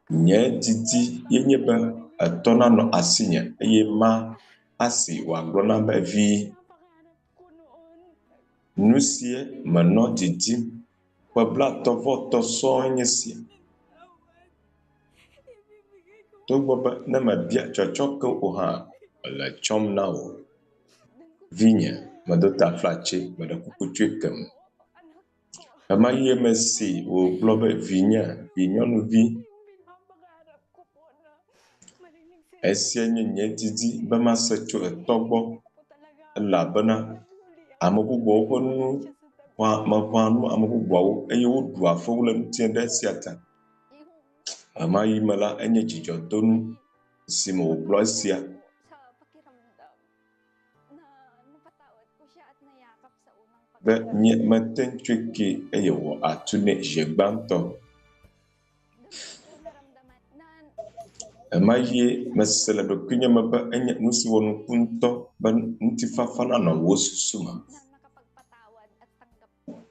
nye didi yenye ba etona no asinya eye ma asi wa grona ba vi nusie mano didi pabla tovo to sonye si to baba na mabia chochoka o ha la chom na o vinya madota flache madakukuchwe kam ama ye mesi o blobe vinya vinyonu vi esienye nye didi ba masacho etogbo la bana amagugbo okonu wa mapanu amagugbo eye wodu afowle ntiende siata ama yi mala enye jijo donu simo blosia Sa pakiramdam na napatawad ko siya at nayakap sa unang be nye maten tweke eye wo atune jegbanto naramdaman na ama ye mesela do kunya maba enye nusi wonu punto ban ntifafana na wosusuma nakapagpatawad at tanggap ko yung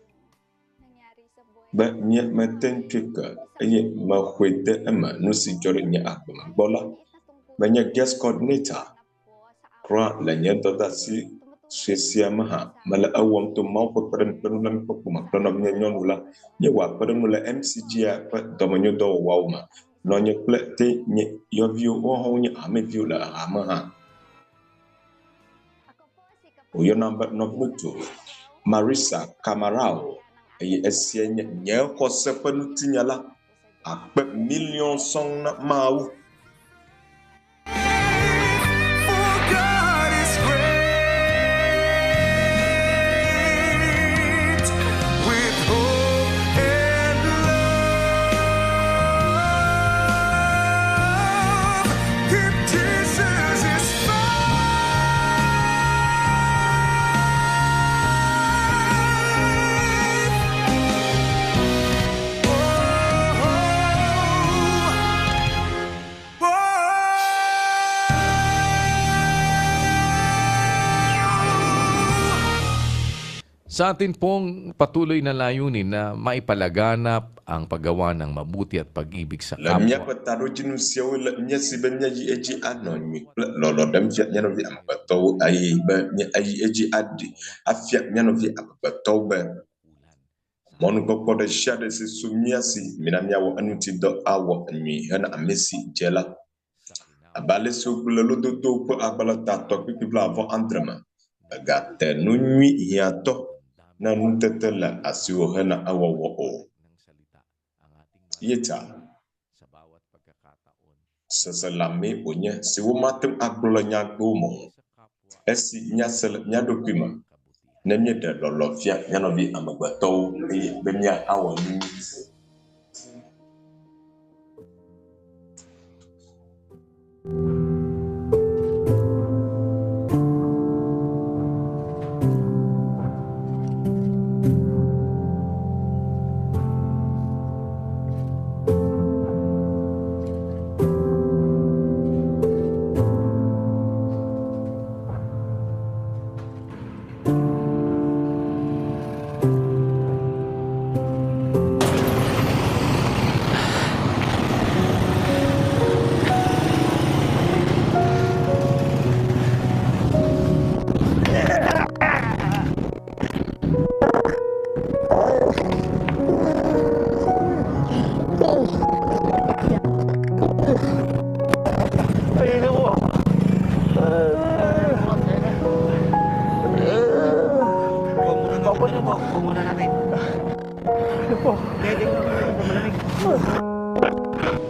nangyari sa buhay. ba nye maten tweke eye mahwede ema nusi jore nye akbama bola ba nye guest coordinator kra la nye doda si Swesia maha mala awam to mau ko padan padan ko kuma padan nya nyonula nye wa padan mula MCG ya pa domanyo do wauma no nye plete nye yo view o ho nye ame view la ama ha o yo number no bluto Marisa Kamarao e esie nye ko sepanu tinyala akpe million song na mau Sa atin pong patuloy na layunin na maipalaganap ang paggawa ng mabuti at pag-ibig sa la mia kapwa. pataro jinu siawo la mia sibe mia ji eji anonyi lolo dam fia nyano vi ambato ayi ba mia ayi eji adi afia nyano vi ambato ba monu ko ko de shade se sumia si minamia wo anuti do awo nyi hana amesi jela abale so kulelo do to ko abala ta to pipla avant entrema gate no nyi hiato na nutetela asiwo hana awo o yeta sasalame onye si wo matem agbola nya gbomo esi nya sel nya dokuma na nye de lolofia nya no bi amagbato be nya awo ni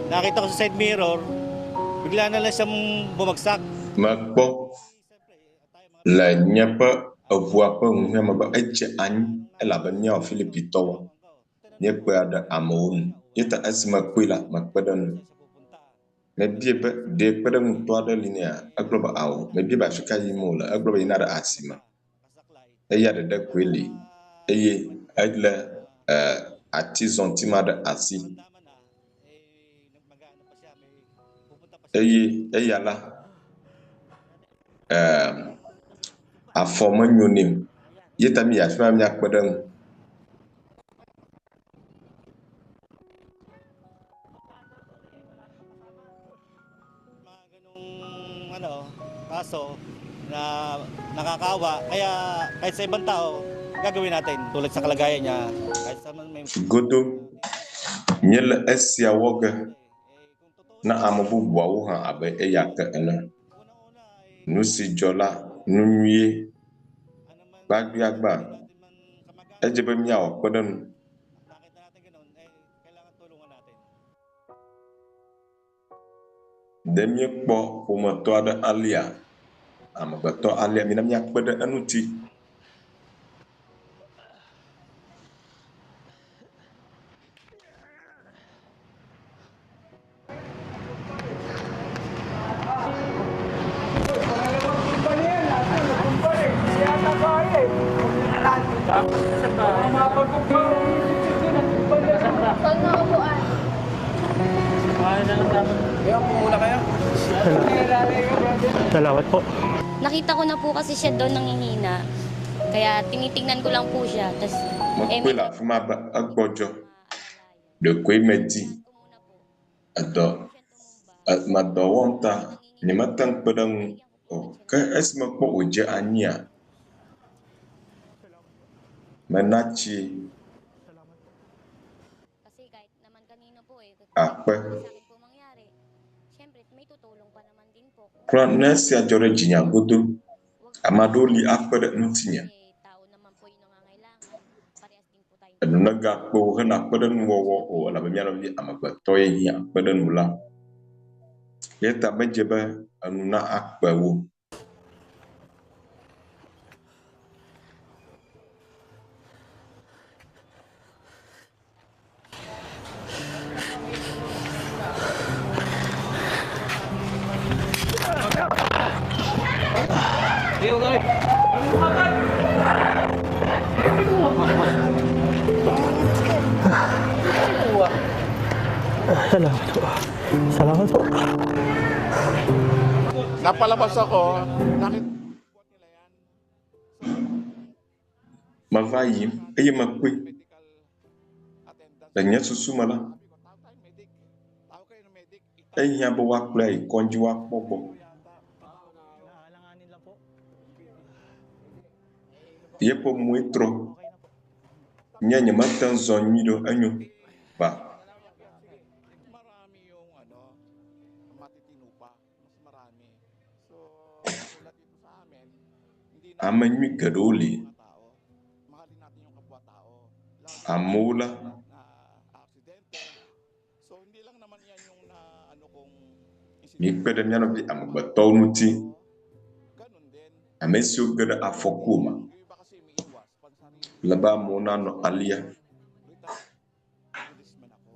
Nakita ko sa side mirror, bigla na lang siyang bumagsak. Makpo la nyapa avua pa ngwe ma ba eche an ela ba nya Philip to nye kwa da amon yeta asma kwila makpadan me bie ba de kpadan to da linia agloba aw me bie ba fika yi mola agloba ina da asima e ya da kweli eye adla atizon tima da asi eye eyala afọmọ nyonim yetami ya fima mi akpadan Kaso na nakakawa, kaya kahit sa ibang tao, gagawin natin tulad sa kalagayan niya. Kahit sa may godo nyel esia woga na amabu bwawu ha abe eyaka ena nusi jola nunwie bagbiagba ejebe miaw kpadan nakita natin ganun, kailangan tulungan natin. demye kpɔ ƒometɔ aɖe alia amegbetɔ alia mina miakpe ɖe eŋuti Salamat po. Nakita ko na po kasi siya doon nangihina. Kaya tinitingnan ko lang po siya. Tas, mekwela fima ba agbɔdzɔ ɖekoe medi edɔ madɔ wɔm ta nyemete ŋu kpe ɖe ŋu o ke esi mekpɔ wòdze anyia mena tsi kasi kahit naman kanino po akpe sa akin po mangyari. Siyempre, may tutulong pa naman din po. kura ne esia dzɔ ɖe dzinya godo ame aɖewo li akpe ɖe ŋutinye Tao naman po yung nangangailangan. Parehas din po tayo. enu negakpo hena kpe ɖe nuwɔwɔ o elabe mía nɔvi amegbetɔ ye hiã kpe ɖe nu la ye ta medze be enu na akpe wo Salamat po. Salamat po. Napalabas ako, nakita meva yim eye mekpe le nye susu me la ehiã be woakplɔe yi kɔdzi woakpɔ gbɔ yeƒe moe trɔ nye nyemete ŋu zɔ nyui ɖo enyo ba marami yung matitinupa, mas marami. So, tulad dito sa amin, hindi na ame nyui geɖewo li mga tao. Mahalin natin yung kapwa-tao. Lalo amewo la na aksidente. So, hindi lang naman yan yung na ano kung mikpe ɖe mía nɔvi amegbetɔwo ŋuti ganun din. ame siwo ge ɖe afɔkuwo me Yung iba kasi umiiwas, pansarili. le be amewo nanɔ alia Policeman ako.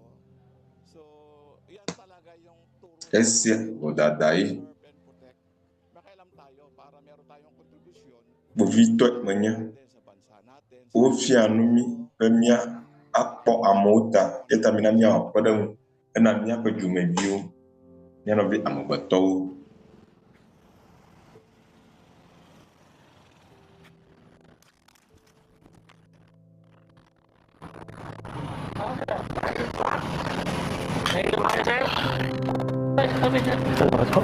So, yan talaga yung turo esia vodada ye serve and protect. Makialam tayo para meron tayong kontribusyon kpovitɔe menye din sa bansa natin. wofia nu mí be mía akpɔ amewo ta ye ta mina míawɔ kpe ɖe ŋu ena míaƒe dumeviwo mía nɔvi amegbetɔwo Salamat po.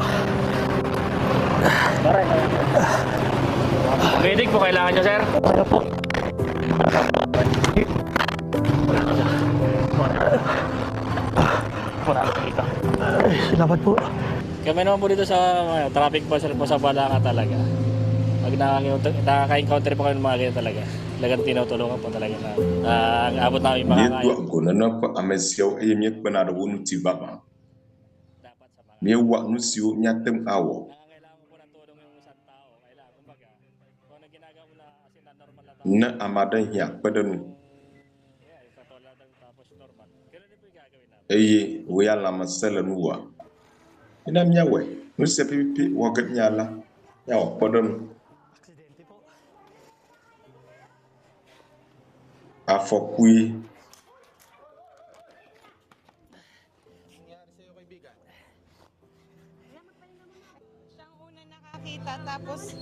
Medic po kailangan niyo, sir? Kaya po. Ay, salamat po. Kami naman po dito sa traffic bus po sa Balanga talaga. Pag nakaka-encounter po kami ng mga ganyan talaga. Talagang tinutulungan po talaga na ang abot namin Mie makakaya. tua ko na pa amesiao e mie kpena do wonu ti baba. Mie wa nu siu nya tem awo. Nangangailangan po ng tulong yung isang tao. Kailangan, kumbaga, kung ano ginagawa mo na kasi na normal na tao. Na amadan hiak padanu. Yeah, katulad ng tapos normal. Ganun din po yung gagawin namin. Eye we ya la masala nuwa. Ina mia we. Nu se pipi wa gat nyala. Ya wa padanu. Aksidente po. Afokui. Nangyari sa'yo, kaibigan? Siyang una nakakita, tapos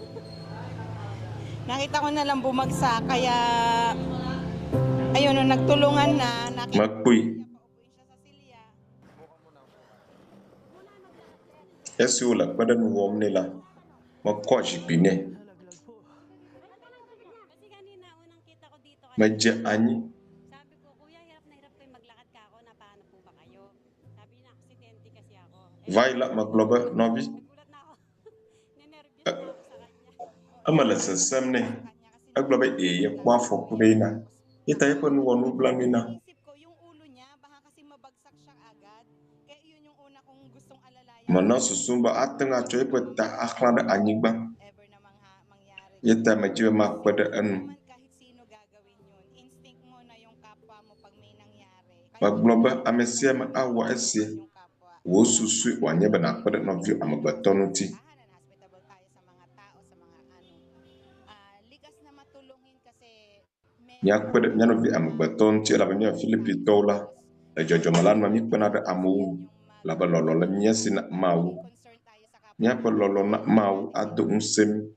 nakita ko na lang bumagsak, kaya ayun, nung nagtulungan na, nakita Makpui. siya sa silya. Esi la padanu wom ni la. Makwaji pine. Kasi kanina, unang kita ko dito, Maja anyi. sabi ko, kuya, hirap na hirap kayo maglakad ka ako, napaano po ba kayo? Sabi niya, aksidente kasi ako. Vaila magloba novi. Nagulat na ako. Ninervyos na ako sa kanya. Amala sasamne. Agloba e ya kwa fokubena. Ita ya panu wonu blangina. Isip ko, yung ulo niya, baka kasi mabagsak siya agad. Kaya yun yung una kong gustong alalayan. Mana susumba atanga coy peta akhlada anyigba. Ever na mangyari. Yata majiwa mak pada anu. Naman kahit sino gagawin yun. Instinct mo na yung kapwa mo pag may nangyari. Magloba amesia ma awa esia. Yung kapwa. Wo susu wanya bana pada novio amagbatonu ti. Tahanan, hospitable tayo sa mga tao, sa mga ligas na matulungin kasi Nyak pada nyano vi amagbaton ti la banya Filipi tola. La jojo malan mami pena da amu. La ba lolo la nya sina mau. concern tayo sa kapwa. Nya pa lolo na mau adu unsem.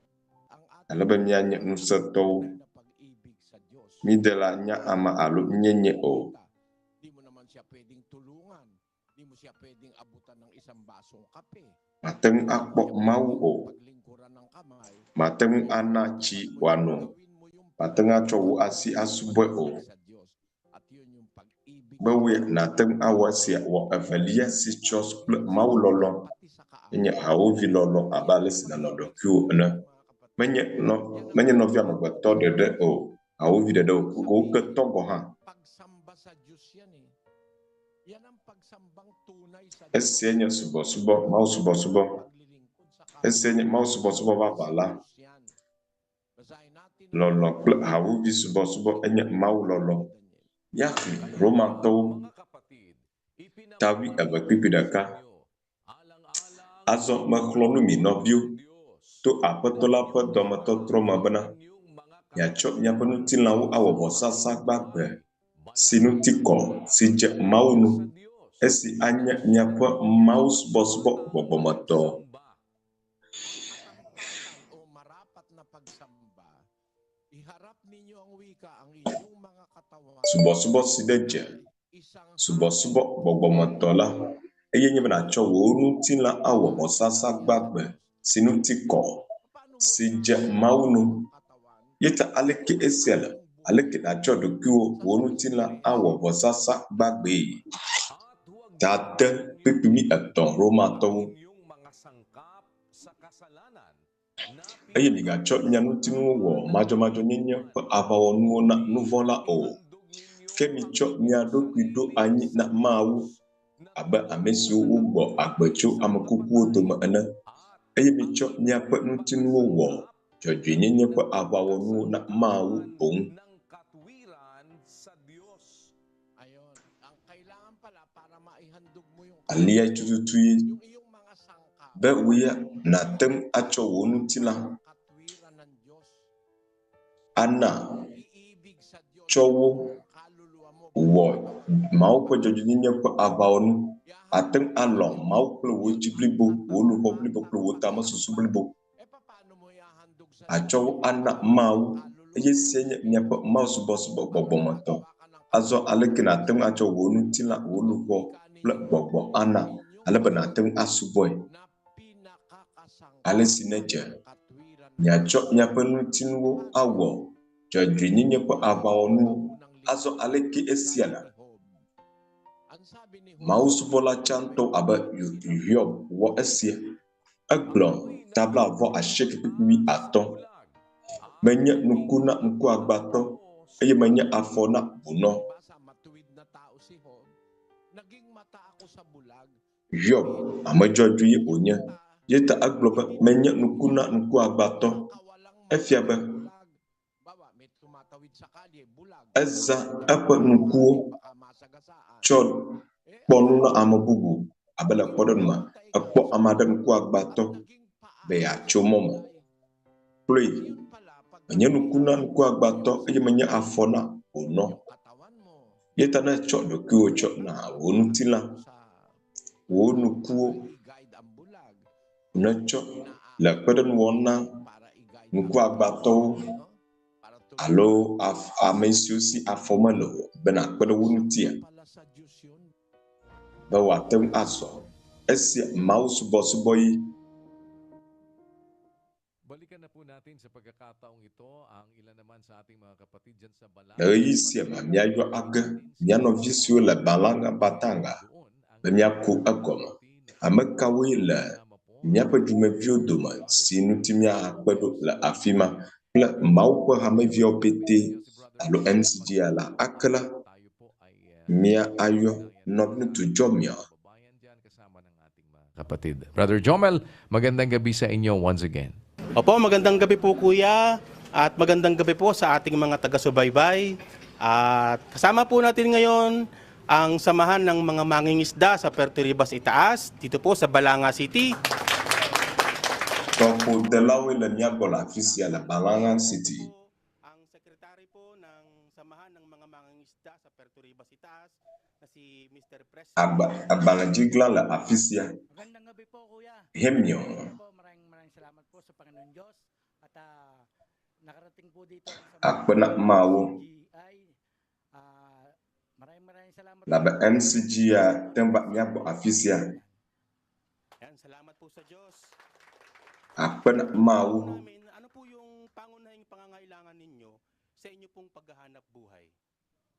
Ala ba nya nya nusato. Mi de la nya ama alu nyenye o. Di mo naman siya pwedeng tulungan. Di mo siya pwedeng abutan ng isang basong kape. Mateng akpok mau o. Paglingkuran ng kamay. Mateng ana chi wano. Gawin mo yung Mateng acowu asi asubwe o. sa Diyos. At yun yung pag-ibig Bawe nateng awasi wa avalia si chos ple mau lolo. pati sa kaaway. Nya haovi lolo abale sina lodo kyu na. Menye no via magbato de o. Haovi de o ko ke togo ha. Pagsamba sa Diyos yan eh. Yan ang pagsambang tunay sa Esenya subo mau subo. Paglilingkod sa kapwa. Esenya mau subo ba bala. Yan. Basahin natin. Lolo ple haovi subo enya mau lolo. Yakli Roma to tawi ava pipidaka. Azo maklonu mi novio. To apatola pa domato troma bana. Ya chok nya panu tilawu awo sasa gbagbe. Sinu tiko sije maunu. Esi anya nya pa maus bosbo bobomato. O marapat na pagsamba, iharap ninyo ang wika ang inyong mga katawan. Subo sideje. Isang Subo bobomato la. Eye nya bana cho wonu tila awo sasa gbagbe. Sinu tiko sije maunu. Yeta aleke esela. Aleke na cho do kiwo wonu tila awo sasa gbagbe. Tata pipimi aton Roma to. Eye mi ga cho nya nu tinu wo majo nyenya pa abawo nu na nuvola o. Kemi cho nya do kwido anyi na mawu. Aba amesi ugbo agbecho amakuku to ma ana. Eye mi cho nya pa nu tinu wo. Jojo nyenya pa abawo nu na mawu on. ayon, ang kailangan pala para maihandog mo yung Alia tututuyi. yung iyong mga sangkap. Be wiya na tem acho wonu tila. Katwiran ng Diyos. Ana Iibig sa Diyos. chowo Kaluluwa mo. wo mau pa jojo nyenya pa abawo nu. Atem along mau plo wo jiblibo wo lu bo blibo plo wo tama susu blibo. Paano mo ihahandog sa Acho ana mau eye senya nya pa mau subo bobomato. Azo alekina tem acho wonu tila wo lu bo bobo ana alabana tem asuboy. na pinakakasangkap Alesineje katwiran nyacho nyapenu tinwo awo jojo nyenya pa abawo nu azo aleki esiala. mau subola chanto aba Hiob wo esia aglon tabla vo ashek pipi aton menya nukuna nku agbato eye menya afona buno Hiob amajoju ye onya yeta agloba menya nukuna nku agbato efiaba eza apa nukuo chod ponuna amabubu abela podonma akpo amadan ku agbato be ya chomomo pray menya nukuna nku agbato eye menya afona buno yeta na chod ku chod na wonutila wonukuo na chod la podon wona nku agbato alo amensiosi afomalo bena kwedo wunutia ba watem aso esi mouse boy Balikan na po natin sa pagkakataong ito ang ilan naman sa ating mga kapatid dyan sa Balanga. na isi ma miayo aga miano visio la balanga batanga ba miaku agoma amakawe la miapa jume viodoma sinutimia akwedo la afima la maupo hamevio pete alo MCG ala akala mia ayo nobnu to jomia Kapatid. Brother Jomel, magandang gabi sa inyo once again. Opo, magandang gabi po kuya at magandang gabi po sa ating mga taga-subaybay. At kasama po natin ngayon ang samahan ng mga mangingisda sa Puerto Ribas Itaas dito po sa Balanga City. Topo delawe la miagola official la Balanga City. Ang sekretary po ng samahan ng mga mangingisda sa Puerto Ribas Itaas na si Mr. President. Abangjigla la official. Magandang gabi po, kuya. Hemyo. Maraming salamat po sa Panginoon Diyos at nakarating po dito Akpena mau. Maraming salamat. Laba MCG ya tembak miabo official. Yan, salamat po sa Diyos. Akpena mau. Ano po yung pangunahing pangangailangan ninyo sa inyo pong paghahanap buhay?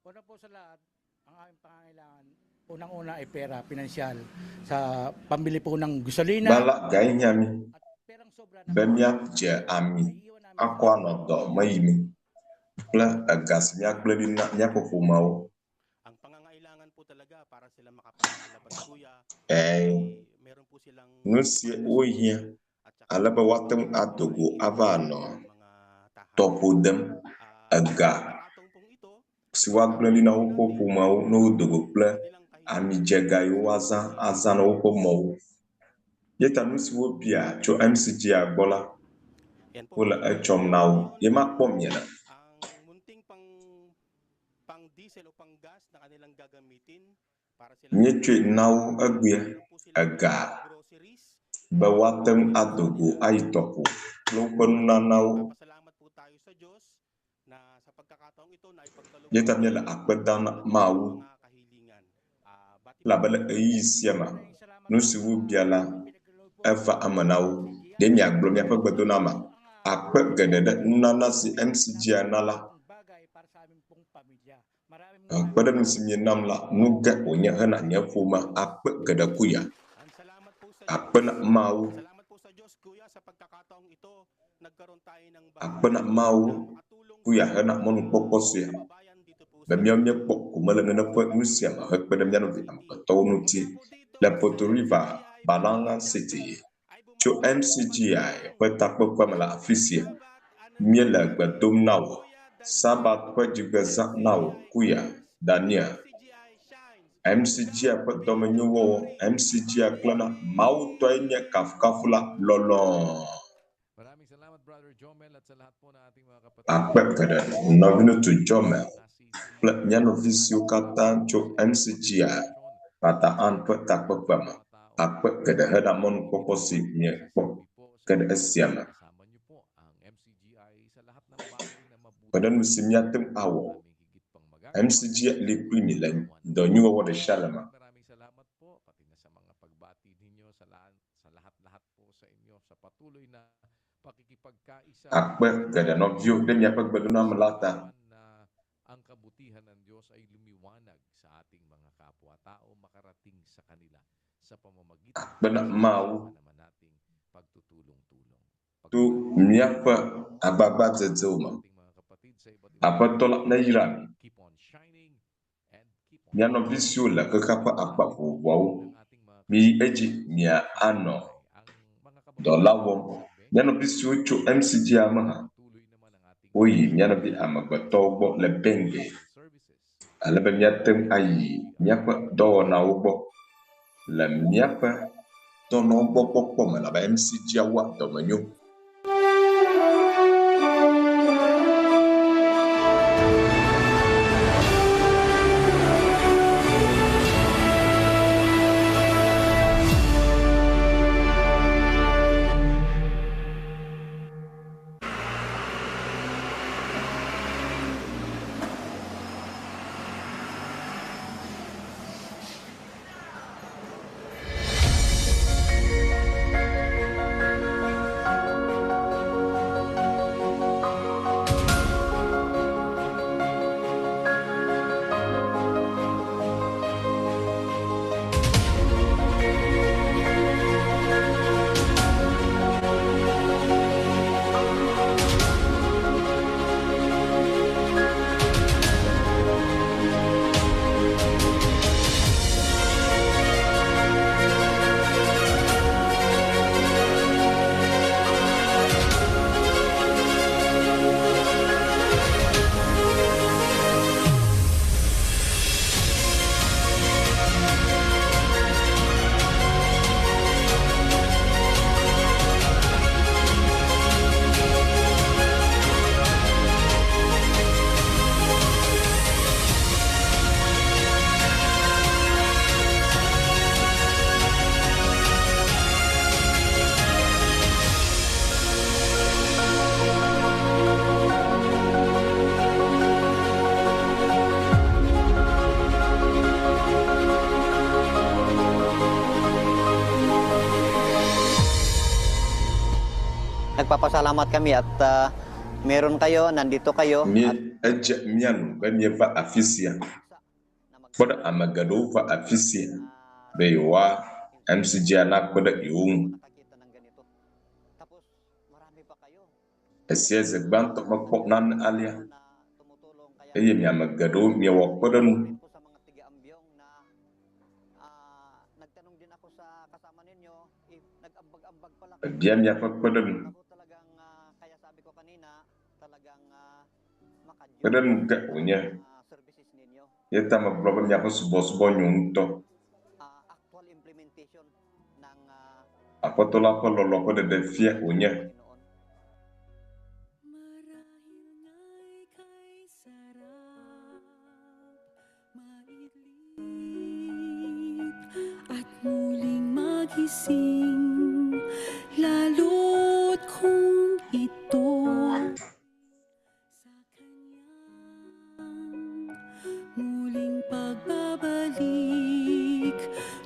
Una po sa lahat, ang aming pangangailangan, unang-una ay pera, pinansyal, sa pambili po ng gasolina. Bala gay nyami. At perang sobra na Bemia je ami. Akwa no do mayimi. Pla agas miak bledi na nyapo fumau. Ang pangangailangan po talaga para sila makapaglalabas kuya. Meron po silang Nusi oihia. Alaba watem adogo avano. Topo dem aga. Siwag bledi na upo fumau no dogo pla. Ami jega waza azana upo mau. Yeta nusi wopia cho MCG agbola. Wala achom now. Yemak pom yana. ang munting pang diesel o pang gas na kanilang gagamitin para sila Nyetwe now agya aga. groceries. Bawatem adogo ay topo. Lupon na now. Pasalamat po tayo sa Diyos na sa pagkakataong ito na ipagkaloob Yeta nyala akbedana mau. mga kahilingan. Labala ayisiama. Nusi wubiala. Eva amanau. Demi aglom yapa gbedonama. Akpe gedede nana si MCG anala. Akpeda nusi mienamla nuga onya hana nyafuma akpe gedakuya. Akpe na mau. Salamat po sa Diyos kuya sa pagkakataong ito nagkaroon tayo ng Akpe na mau. Kuya hana mon pokosya. Bemyamya pok kumala na po nusi ama hakpeda myano vi amkato nuti. La Puerto River Balanga City. Cho MCGI petakpo kwamala afisia. Miela gbadom nawo. Sabat kwa jigaza nawo kuya Dania. MCGI pedomenyo wo MCGI klana mau toinya kafkafula lolong. Maraming salamat, Brother Jomel, at sa lahat po na ating mga kapatid. Akpet kada nobino to Jomel. Nyano visio kata cho MCGI. Pataan petakpo kwama. Akpet kada hada mon poposi nye pok kada esiama. Kasama niyo po ang MCGI sa lahat ng bagay na mabuti. Pada musim yatim awo. MCGI likuli milan. Donyo wa de shalama. Maraming salamat po pati na sa mga pagbati ninyo sa lahat-lahat po sa inyo sa patuloy na pakikipagkaisa. Akpet kada novyo dem yapag baduna melata. ang kabutihan ng Diyos ay lumiwanag sa ating mga kapwa-tao, makarating sa kanila sa pamamagitan Benak mau naman nating pagtutulong-tulong. tu miapa ababa zezoma. Ating mga kapatid sa iba't Apa tolak na irami. keep on shining and keep on Miano visio la kekapa apa wau. Mi eji mia ano. Dolawom. Miano visio chu MCG amaha. Oyi miano bi amagatobo le benge. Alebe miatem ayi. Miapa do na ubo. La miapa do no bo malaba MCG awa do manyo. Nagpapasalamat kami at meron kayo, nandito kayo. Mi eja mianu ganye va afisia. Pada amagado va afisia. Bewa MCG anak pada iung. Tapos marami pa kayo. Esia zegbanto makpok nan alia. Eye mi amagado mi wak pada nu. Sa mga tiga-ambyong na nagtanong din ako sa kasama ninyo, if nag-ambag-ambag pa lang. Biam ya pak pada nu. Kaya sabi ko kanina, talagang Pada nu gak punya. services ninyo. Yeta magblogan ya pa subo-subo nyunto. Actual implementation ng Apa tola pa lolo pada defia punya. At muling magising, lalo't kung ito sa kanyang muling pagbabalik.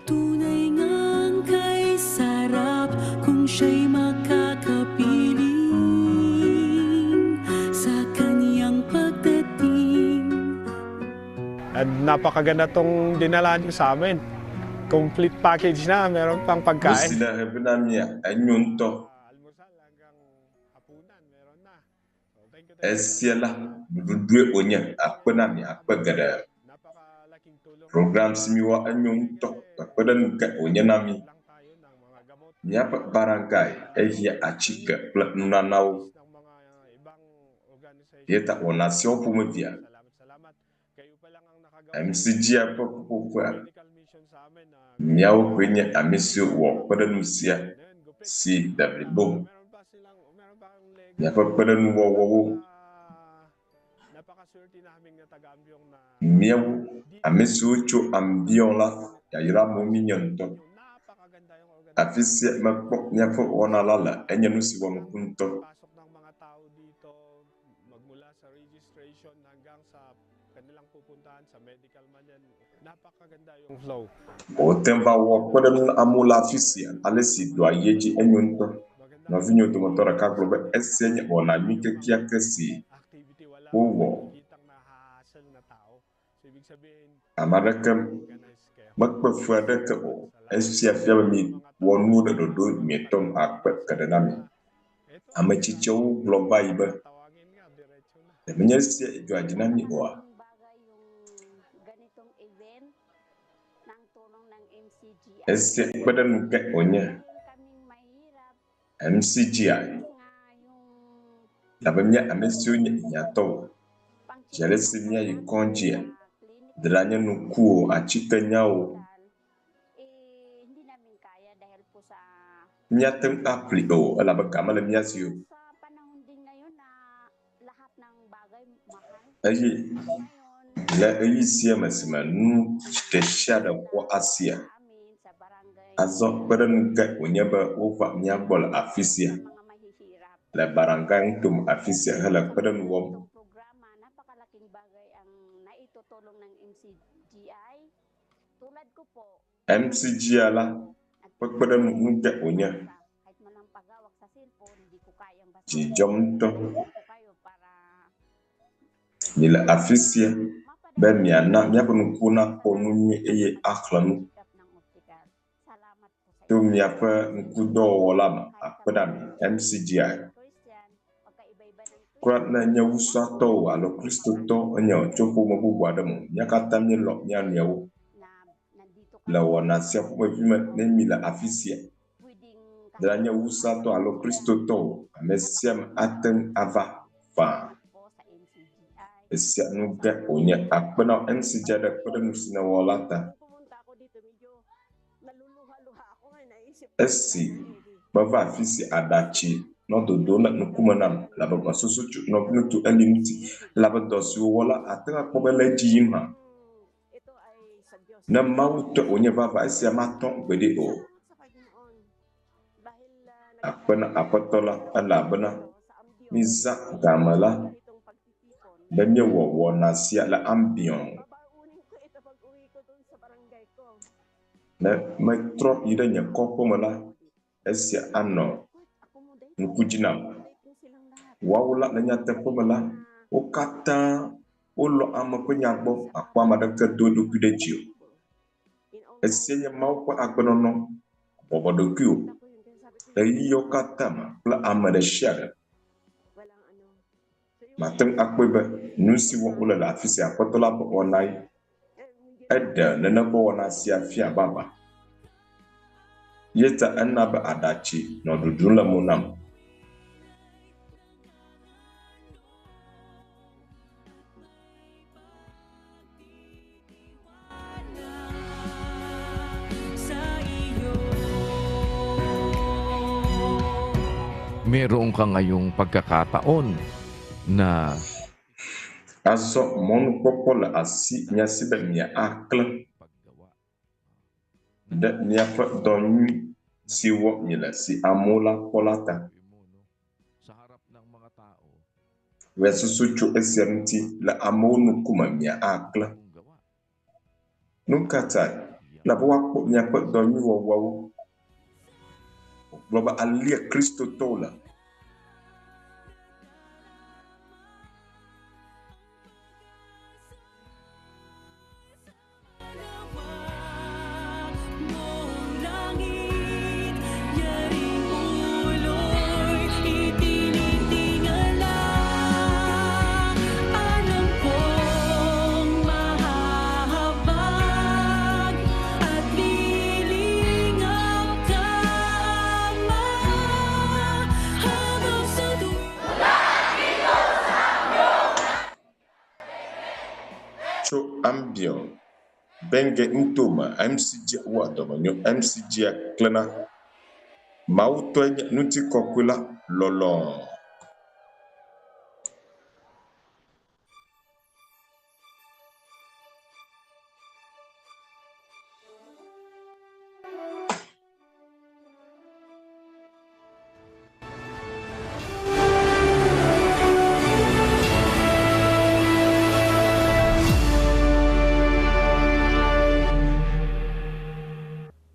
Tunay ngang kay sarap kung siya'y makakapiling sa kanyang pagdating. At napakaganda tong dinala niyo sa amin. Complete package na, meron pang pagkain. Sila hebenamia anyunto. Esialah dudue onya apa nami apa gada. Program simiwa anyunto apa dan ka onya nami. Nyapa barangkai ehia achika plat nunanau. Dia tak onasyon pumedia. MCG apa pupua. Miau kwenye amisi wo pada nusia si dabli bom. Nyapa pada nuwo wo. Miau amisi ucho ambiyon la ya ira mumi nyonto. Afisi makpok nyapa wana lala enya nusi wa mpunto. Magmula sa registration hanggang sa kanilang pupuntahan sa medical man yan. Napakaganda yung flow. Otemba wo pada nun amula afisi alesi do ayeji enyonto. Na vinyo to motora ka globe esenya ona mike kia kesi. Uwo. amareke mekpe fe aɖeke o. Esia fia be mi wɔ nu ɖe ɖoɖo mietɔ akpe ke ɖe na mi. Ame tsitsiwo gblɔ va yi be menye esia dzɔ adzi na mi oa. Esia kpeɖeŋu ke wònye MCGI. Labe mía ame siwo nye hiãtɔwo, zi ale si míayi kɔŋdzia, ɖela nye nukuwo, atike nyawo. Míate ŋu aƒli o, elabe game le mía si o. Eye le ɣeyiɣi sia me si me nu ɖe sia ɖe ƒo asia, azɔ kpeɖeŋu ke wònye be wova mía gbɔ le afi sia, le Barangay ŋutom afi sia hele kpeɖeŋu wɔm. MCGI la ƒe kpeɖeŋu nu ke wònye dzidzɔm ŋutɔ. Mi le afi sia be miana míaƒe ŋkuwo nakpɔ nu nyuie eye axlẽ nu. To miaƒe ŋkudɔwɔwɔ la me akpe ɖe ami MCGI. Kura ne nye wusatɔwo alo kristotɔ enye tso ƒome bubu aɖe me, mía katã míelɔ mía nɔewo le wɔna sia ƒomevi me ne mi le afi sia. Ɖela nye wusatɔ alo kristotɔwo, ame sia me ate ŋu ava faa. Esia nu ge wònye akpe na MCGI ɖe kpeɖeŋu si newɔ la ta. Esi meva afi si aɖatsi nɔ dodo le ŋkume nam, labe gbɔsusu tso nɔvi ŋutsu eli ŋuti, labe dɔ siwo wɔ la ate ŋu akpɔ be le edzi yim hã. Ne Mawu tɔ wònye vava, esia matɔ gbeɖe o. Akpe na Aƒetɔ la elabena míza game la be míewɔ wɔna sia le ambiɔŋ. Ne metrɔ yi ɖe nye kɔƒe me la, esia anɔ ŋku dzi nam. Woawo la le nyateƒe me la, wo katã wolɔ ame ƒe nya gbɔ, akpɔ ame aɖeke do eɖokui ɖe dzi o. Esia nye Mawu ƒe agbenɔnɔ, bɔbɔ ɖokui o. Le ɣeyiɣiwo katã me kple ame ɖe sia ɖe. Mate ŋu akpɔe be nu si wɔm wole le afi sia, Aƒetɔ la ƒe wɔna ye. Eɖe nene ƒe wɔna sia fia baba. Ye ta ena be aɖatsi nɔ ɖuɖum le mo nam. Meron ka ngayong pagkakataon na azɔ mɔnukpɔkpɔ le asi mia si be mia aklẽ ɖe miaƒe dɔ nyui si wɔ mi le si amewo la kpɔ la ta. Wia susu tso esia ŋuti le amewo ŋkume mia aklẽ. Nu ka ta labe woakpɔ miaƒe dɔ nyui wɔwɔwo. Gblɔ be alia kristotɔwo le. Ambion benge ntoma MCGI wa domenyo MCGI klena Mawu tɔ nye ŋutikɔkɔe la lɔlɔ.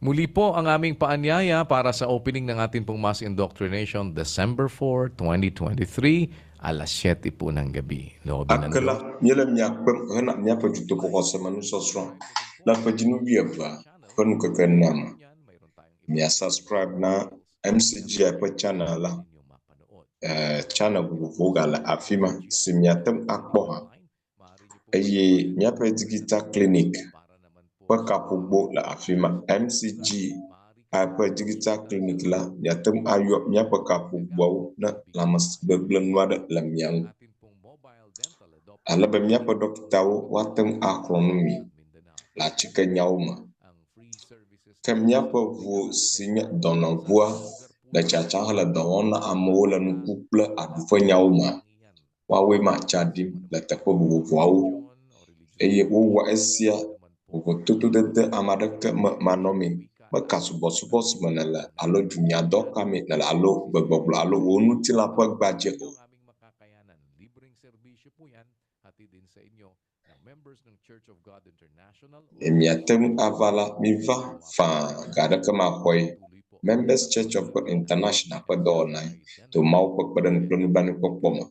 Muli po ang aming paanyaya para sa opening ng ating pong mass indoctrination December 4, 2023 alas 7 po ng gabi. Loobin ng Diyos. Akala nyela miakpem hana miapa juto poko semanu sosro. La pajinu biaba penu kekenam. Mia subscribe na MCG apa channel la. Channel buvuga la afima simiatem akpoha. Eye miapa digital clinic. Pakapubo la afima MCG apa digital clinic la yatem ayo miapa kapubo na lamas beblen wada lam yang ala ba miapa doktawo watem akronomi la chika nyauma kam miapa vu sinya dona bua da chacha hala dona amola nu kupla adufa nyauma wawe ma chadim la tapo bu wawu eye wo wa esia wo tutu de amadakta manomi makasu bos manala alo dunya dokami nala alo begbobla alo wonu tilapa gbaje o emiatem avala miva fa gada kama hoy Members Church of God International pa dona to mau pa padan planu bani pokpoma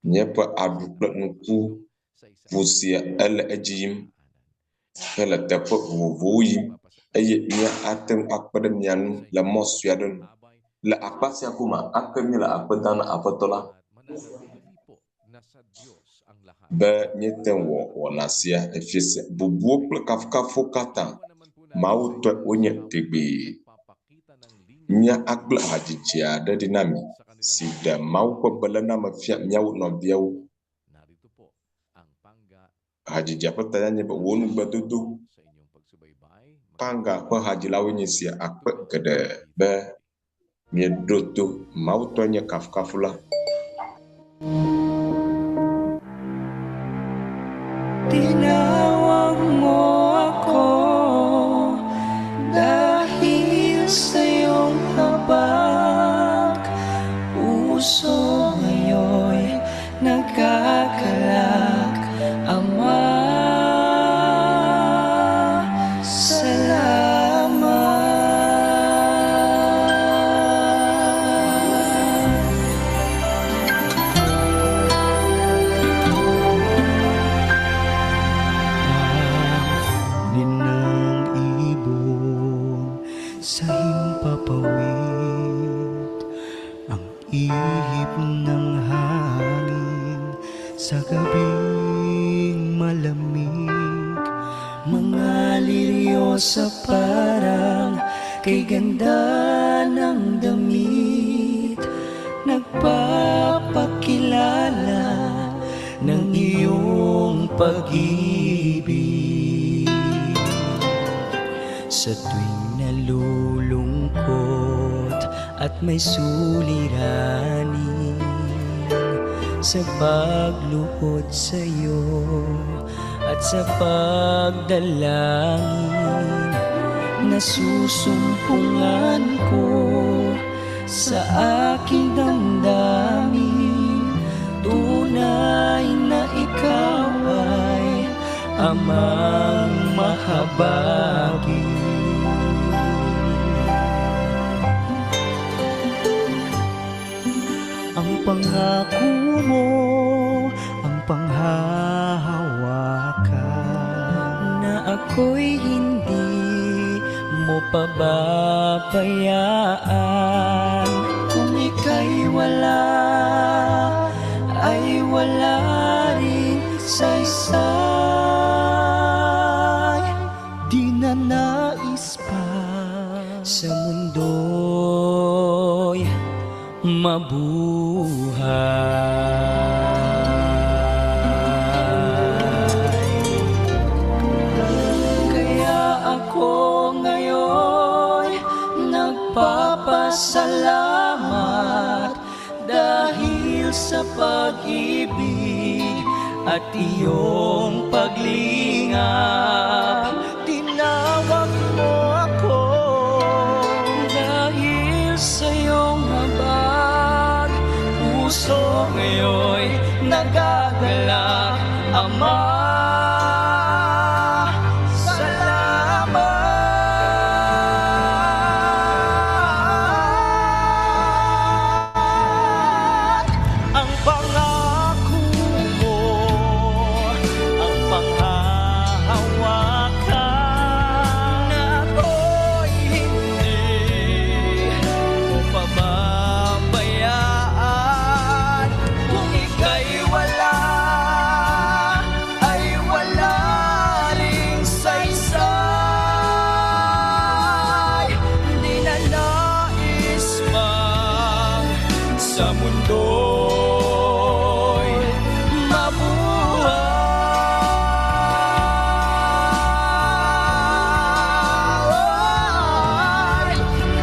nyepa adu planu ku vusia el ejim pela tepo vuyi aye nya atem akpadam yan la mos yadon la apasya kuma akami la apadana apatola ba nyeten wo nasia efise bubu kafkafu kata mau to onye tegbe nya akbla hajijia da dinami sida mau ko balana mafia nyaw no biaw hajijia patanya nyeba wonu badudu panga ko hajilawo nyisia akpa kada ba miedoto mau to nya kafkafula Tinawag mo ako dahil sa iyong habag. Puso ngayon'y nagkakalak. Ama, ihip ng hangin sa gabing malamig, mga liryo sa parang kay ganda ng damit, nagpapakilala ng iyong pag-ibig. Sa tuwing nalulungkot at may suliranin, sa pagluhod sa'yo at sa pagdalangin, nasusumpungan ko sa aking damdamin, tunay na ikaw ay amang mahabagin. Ang pangako mo, ang panghahawakan, na ako'y hindi mo pababayaan. Kung ika'y wala, ay wala rin saysay. Di na nais pa sa mundo'y mabuhay. Kaya ako ngayon nagpapasalamat dahil sa pag-ibig at iyong paglingap. Tinawag mo ako dahil sa iyong habag. Puso ngayon'y nagagalak. Ama, salamat. ako'y mabuhay.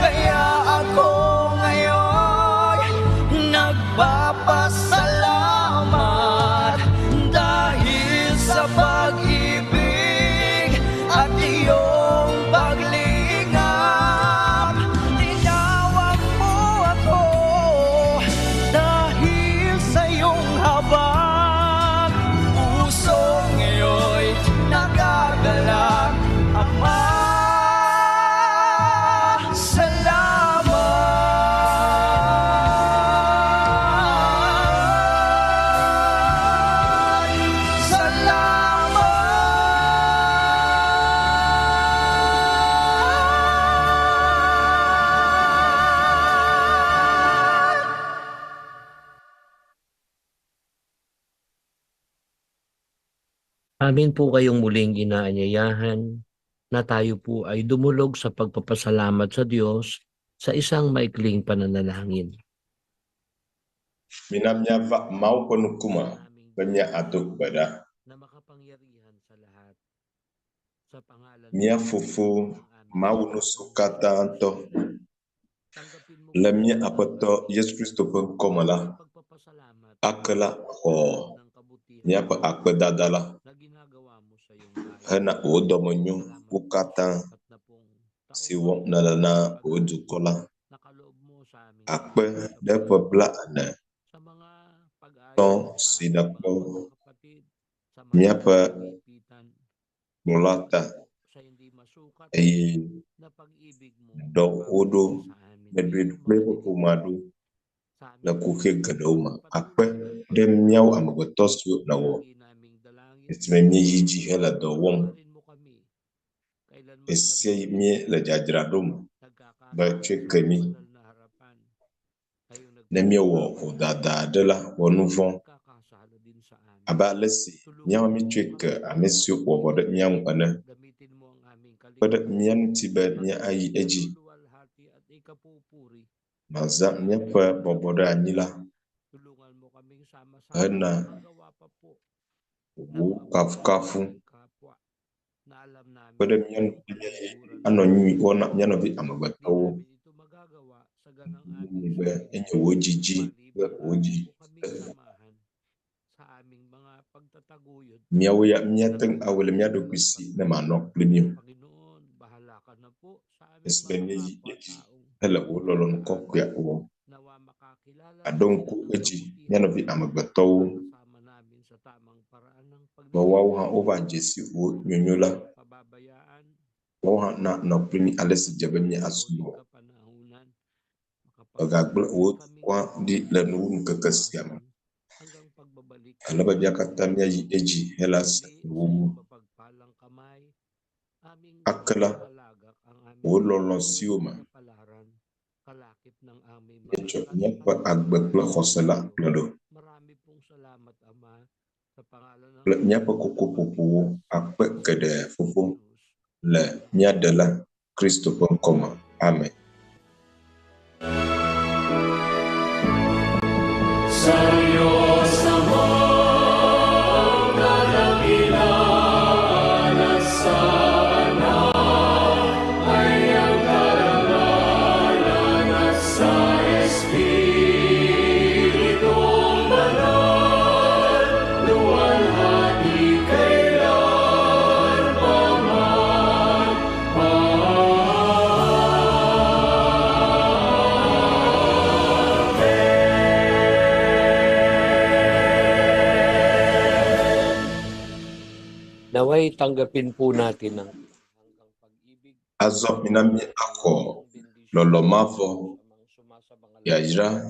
Kaya ako ngayon nagpapasalamat dahil sa pag-ibig at iyong paglingap. Tinawag mo ako dahil sa iyong habag. Puso ngayon nagagalak, Ama. Amin po kayong muling inaanyayahan na tayo po ay dumulog sa pagpapasalamat sa Diyos sa isang maikling pananalangin. Minamnya mau penukuma banyak atuk bada. Mia fufu mau nusukata anto. Lemnya apato Yesus Kristus pengkomala. Akala ho. Nya pa akbadadala. Hana odo menyu ukata si wong nalana odu kola akpe depa bla ana to sidapo nyapa mulata ai do odo medwe pleko kumadu la kuke gadoma akpe dem nyaw amagotos yu nawo Ismemye yiji hela do wong. Ese mie la jajradum. Ba chekemi. Nemye wo dada de la wonuvon. Aba lesi. Nyawa mi cheke amesio wo bodo nyam ane. Bodo nyam tibe nya ayi eji. Maza nyapa bobodo anila. Hena. Kafu pada mian ano nyi wona nyano bi amagbato be enye wojiji be woji miawo ya miateng awele miado kwisi na manok premium esbeni hela wololon kokya wo adonku eji nyano bi amagbato Bawawa over Jesse wo nyonyola wawa na primi alesi jabemi asubo agagbla wo kwa di lanu kakasiam alaba jakata mi ayi eji helas wo akala wo lolon sioma echo nyapa agbakla khosala plado nyapa kukupupu akpe kede fufu le nyadela Kristo pengkoma. Amen. Naway tanggapin po natin ang Azo minami ako lolomavo yajira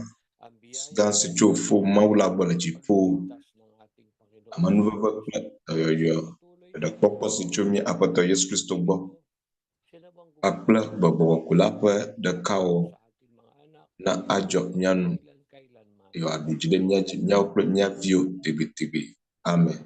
gansi chufu maula bala jipu amanuva yo da popo si chumi apato Yesus Kristo bo akla babo kulapa da kao na ajo nyanu yo abijide nyaji nyawple nyavio tibi amen.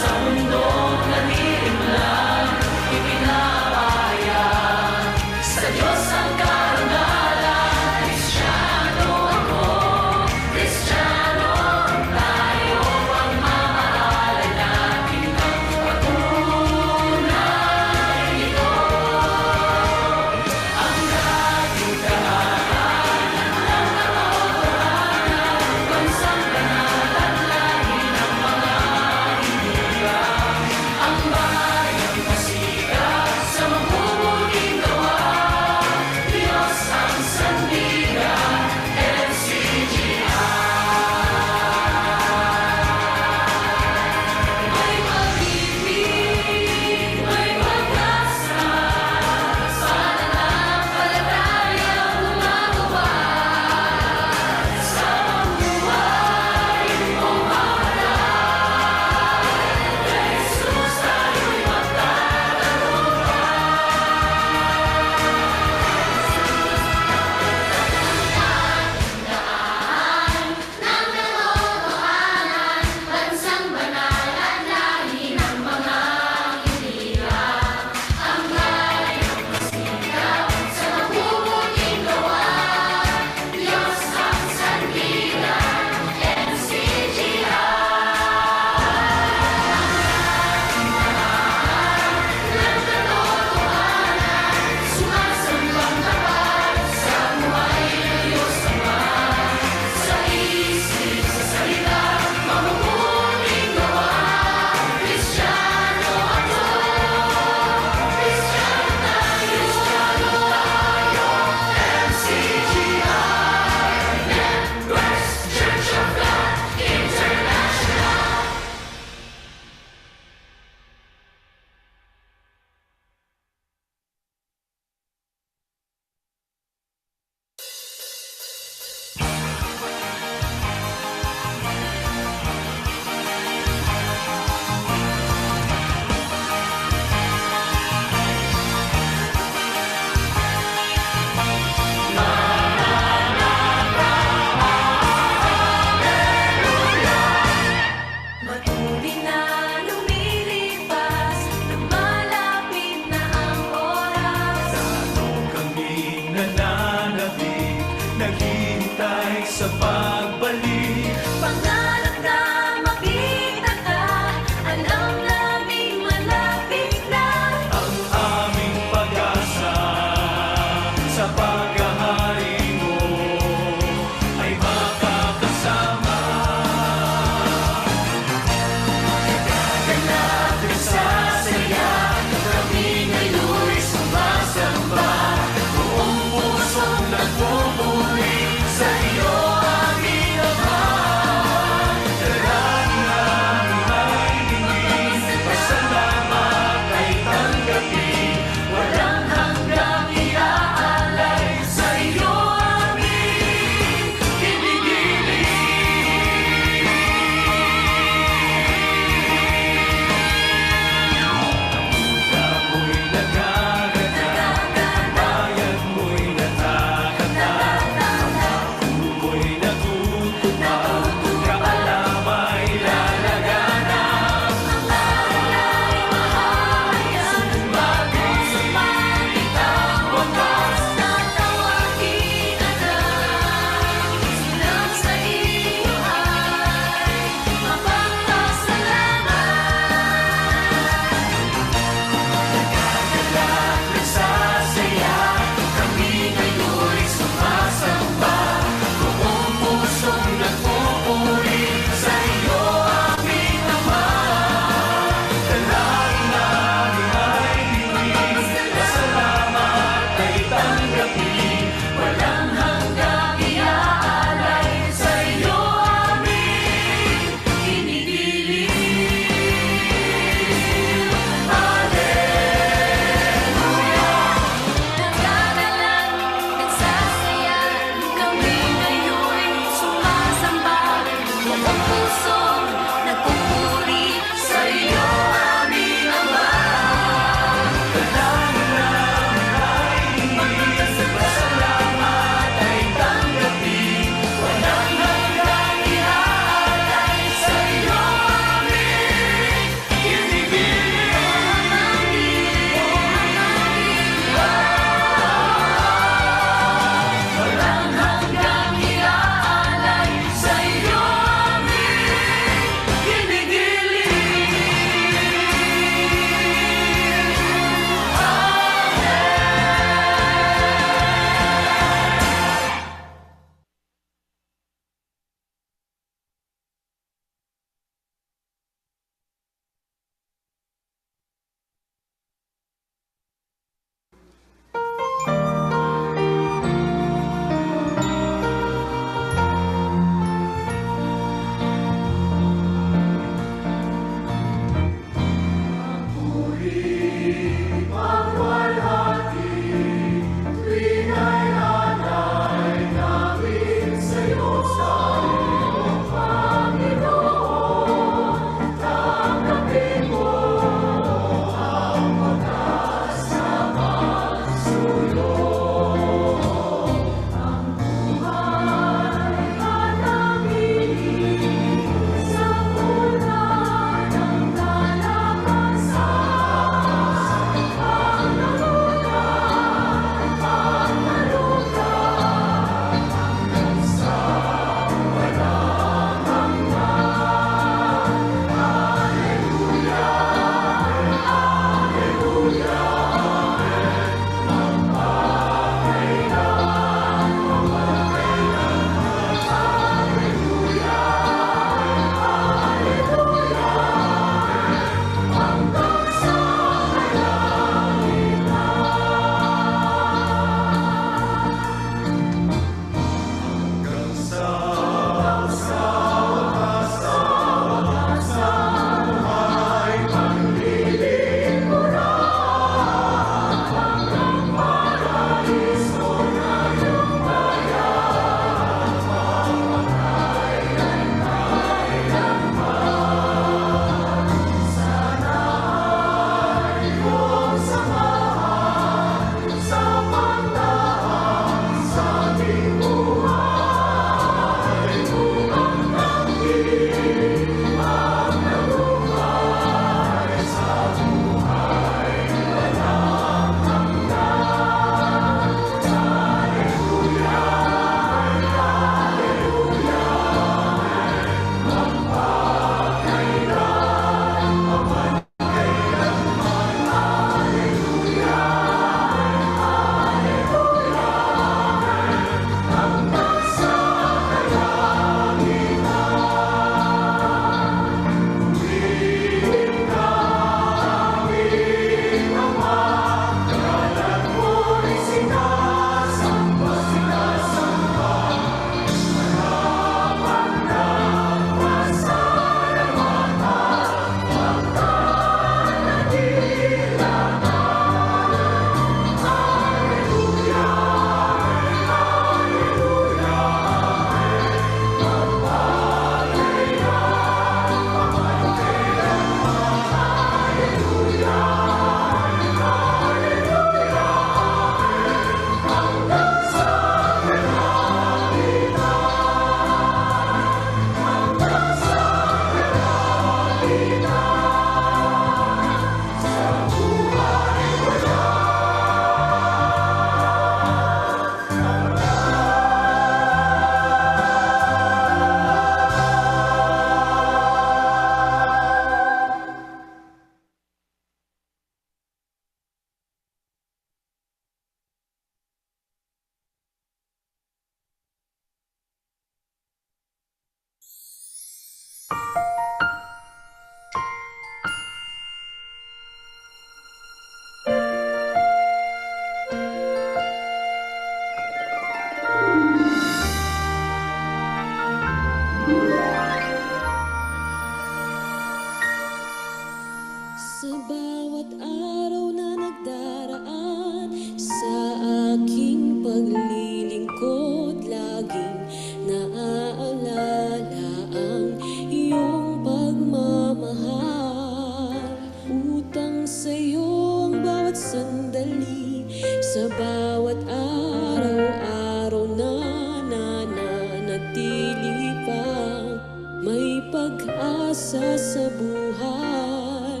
pag-asa sa buhay.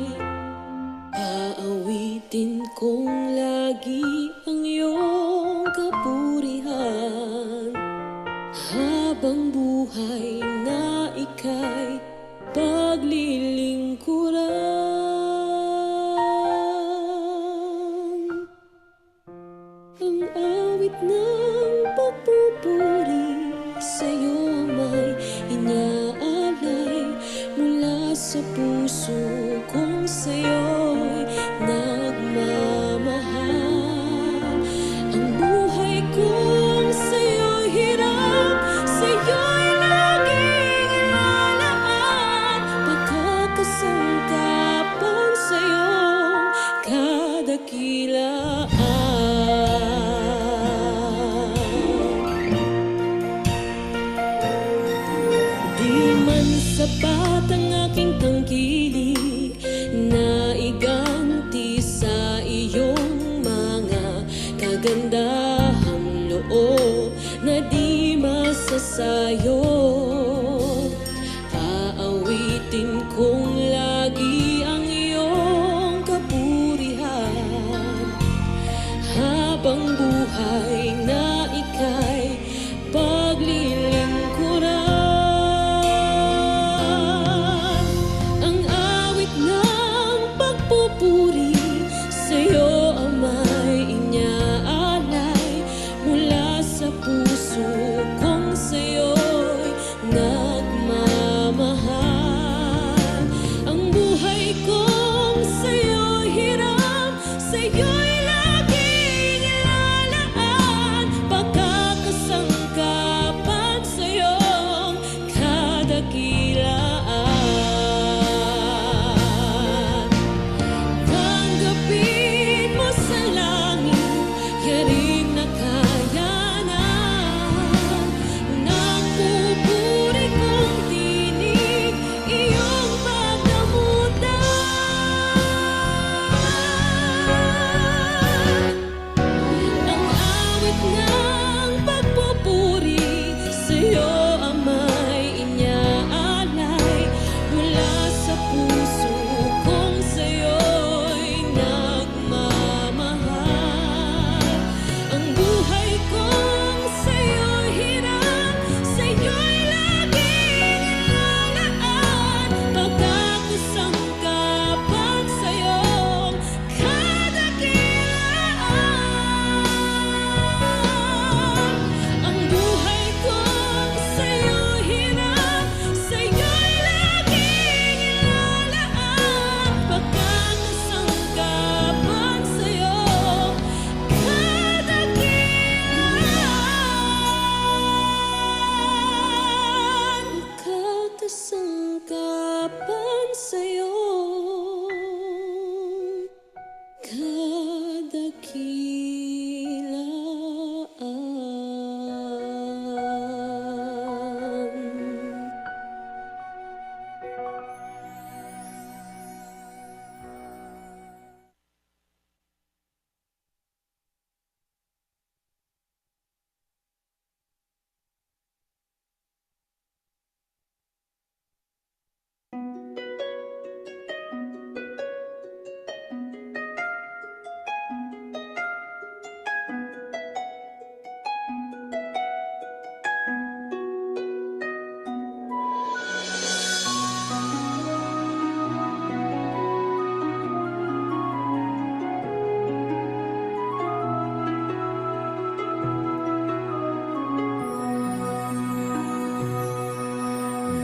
Aawitin kong lagi ang iyong kapurihan, habang buhay na ika'y paglilingkuran. Ang awit ng pagpupuri sa'yo may inaalay mula sa puso kong sa'yo'y nagmamahal. Ang buhay kong sa'yo'y hirap, sa'yo'y laging ilalaan. Pagkakasangkapan sa'yong Di man sapat ang aking tangkilik na iganti sa iyong mga kagandahang loob na di masasayo. Aawitin kong lagi ang iyong kapurihan habang buhay na ika'y paglilingkuran. Ang awit ng pagpupuri sa'yo, Ama'y inyaalay mula sa puso kong sa'yo'y nagmamahal. Ang buhay kong sa'yo'y hiram, sa'yo'y laging ilalaan, pagkakasangkapan sa'yong kadakilaan. Tanggapin mo sa langit, yaring nakayanan, nagpupuri kong tinig, iyong pagdamutan. Ang awit ng pagpupuri sa'yo, Ama'y inyaalay mula sa puso kong sa'yo'y nagmamahal. Ang buhay kong sa'yo'y hiram, sa'yo'y laging ilalaan, pagkakasangkapan sa'yong kadakilaan. Ang buhay kong sa'yo'y hiram, sa'yo'y laging ilalaan, pagkakasangkapan sa'yong kadakilaan. Pagkakasangkapan sa'yong kadakilaan.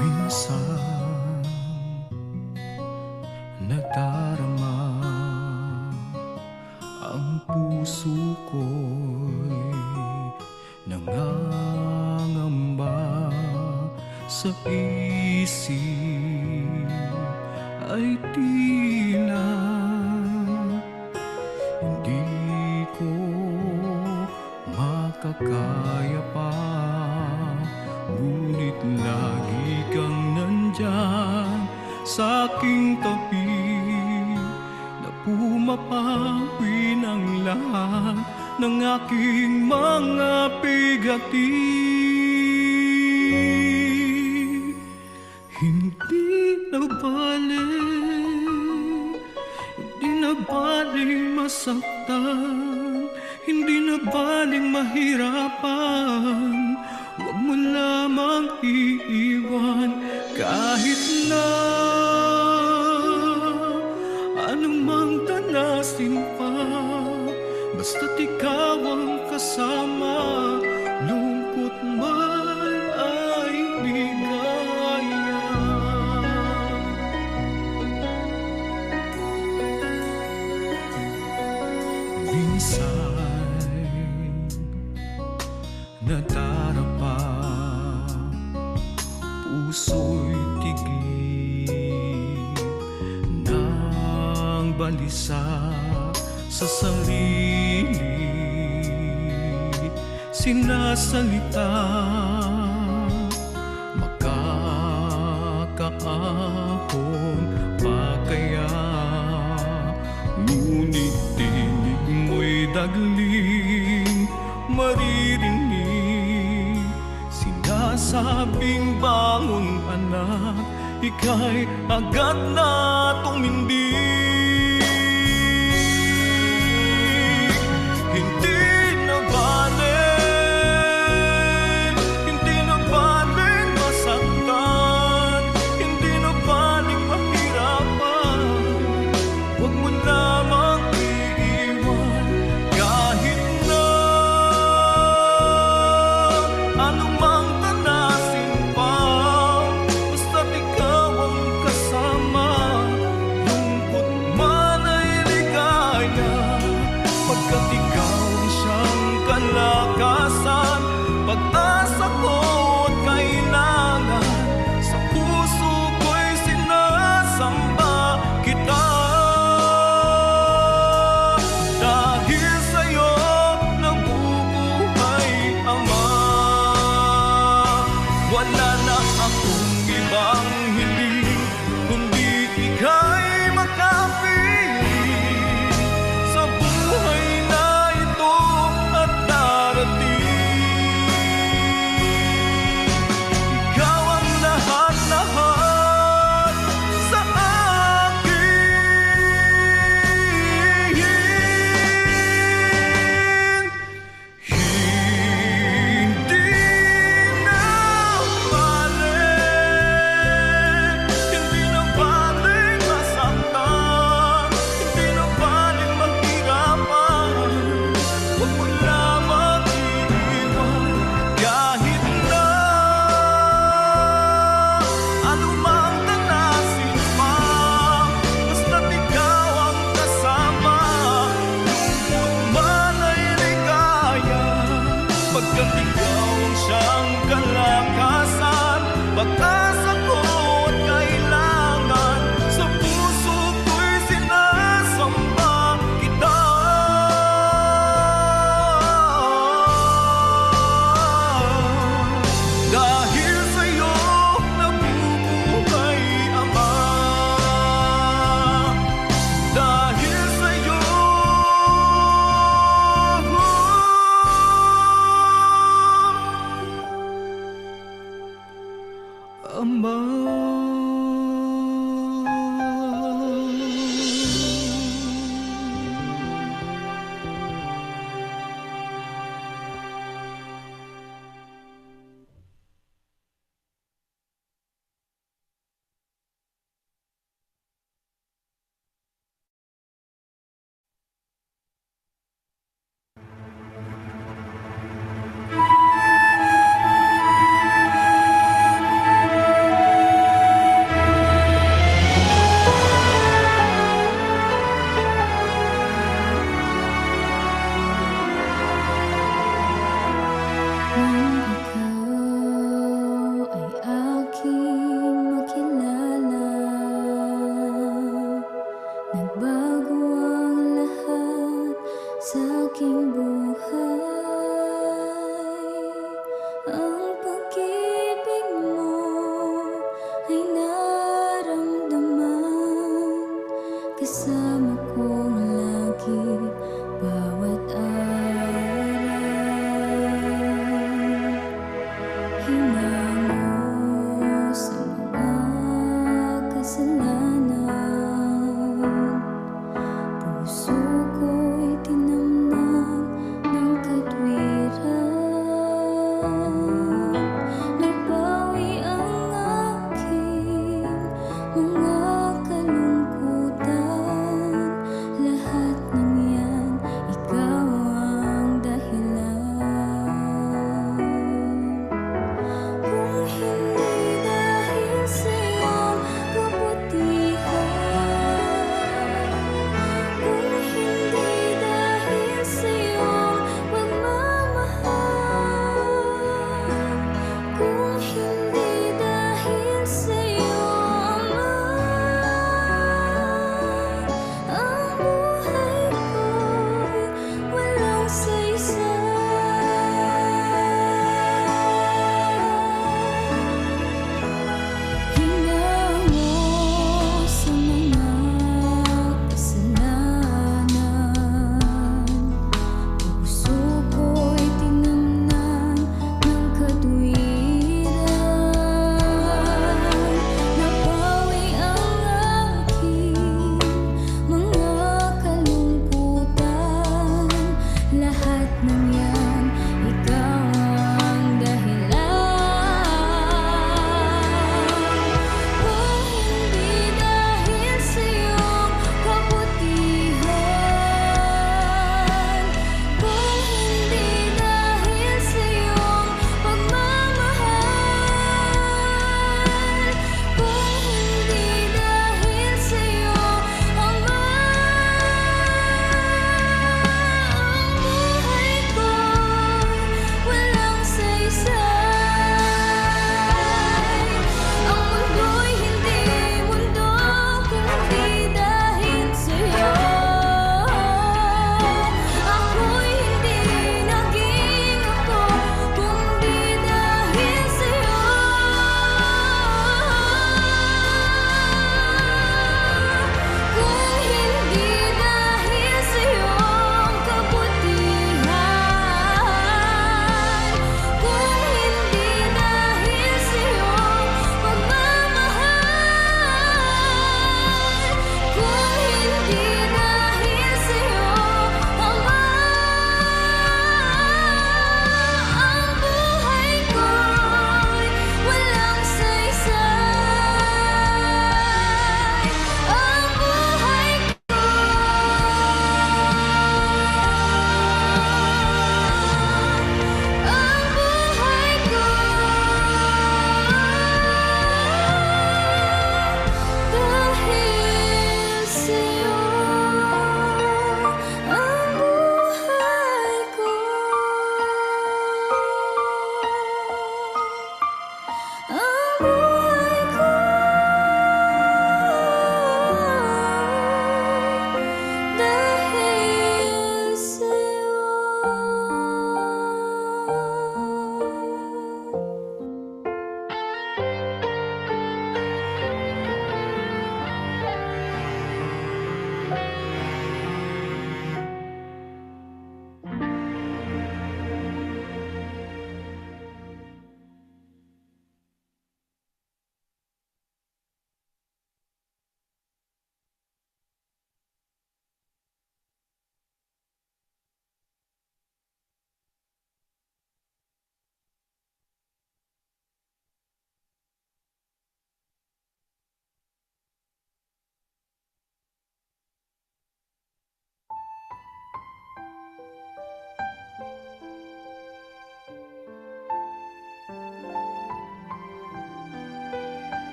Minsan nagdarama ang puso ko'y nangangamba sa isip ay tila hindi ko makakaya pa. Ngunit lagi kang nandyan sa aking tabi na pumapawi ng lahat ng aking mga bigati. Hindi na baling masaktan, hindi na baling mahirapan. Huwag mo lamang iiwan kahit na anumang tanasin pa, basta't ikaw ang kasama, lungkot man ay ligaya. Minsan nadarapa, puso'y tigib ng balisa sa sarili sinasalita, makakaahon pa kaya, ngunit tinig mo'y dagling maririnig, sinasabing bangon anak, ika'y agad na tumindig. Hindi na baling, hindi na baling masaktan, hindi na baling mahirapan, huwag mo lamang iiwan kahit na anumang tanasin pa, basta't ikaw ang kasama, lungkot man ay ligaya, pagkat ikaw ang siyang kalakasan, pag-asa ko at kailangan, sa puso ko'y sinasamba kita. Dahil sa'yo nabubuhay, Ama, wala na akong ibang hiling, kundi ika'y makapiling sa buhay na ito at darating. Ikaw ang lahat-lahat sa akin. Hindi na baling, hindi na baling masaktan, hindi na baling mahirapan, huwag mo lamang iiwan kahit na anumang tanasin pa, basta't ikaw ang kasama, lungkot man ay ligaya, pagkat ikaw ang siyang kalakasan, pag-asa ko at kailangan, sa puso ko'y sinasamba kita. Dahil sa'yo nabubuhay, Ama, dahil sa'yo Ama. Puso ko'y tinamnam ng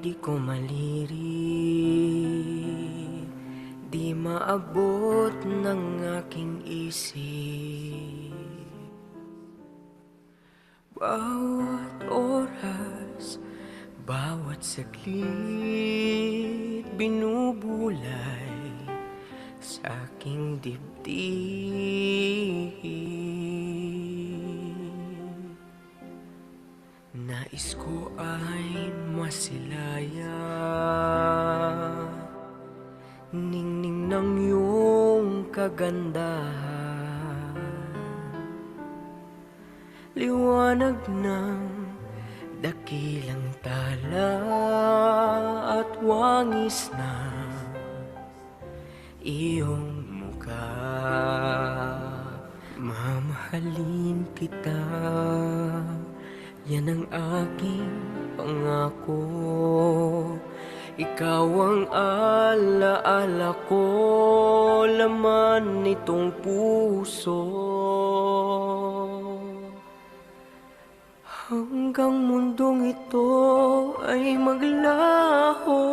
di ko maliri, di maabot ng aking isip. Bawat oras, bawat saglit, binubulay sa aking dibdib. Nais ko ay masilaya, ningning ng iyong kagandahan, liwanag ng dakilang tala at wangis na iyong mukha. Mamahalin kita, yan ang aking pangako. Ikaw ang alaala ko, laman nitong puso. Hanggang mundong ito ay maglaho,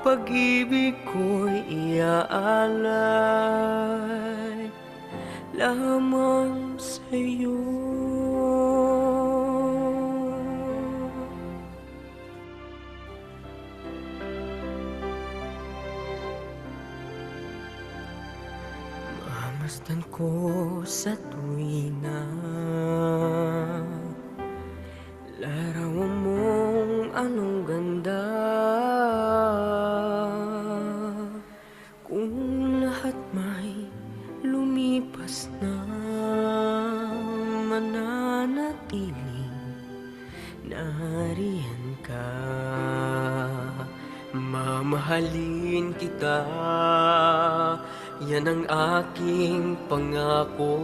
pag-ibig ko'y iaalay lamang sa'yo. Mamasdan ko sa tuwina, larawan mong anong ganda. Kung lahat may lumipas na, mananatiling nariyan ka. Mamahalin kita, yan ang aking pangako.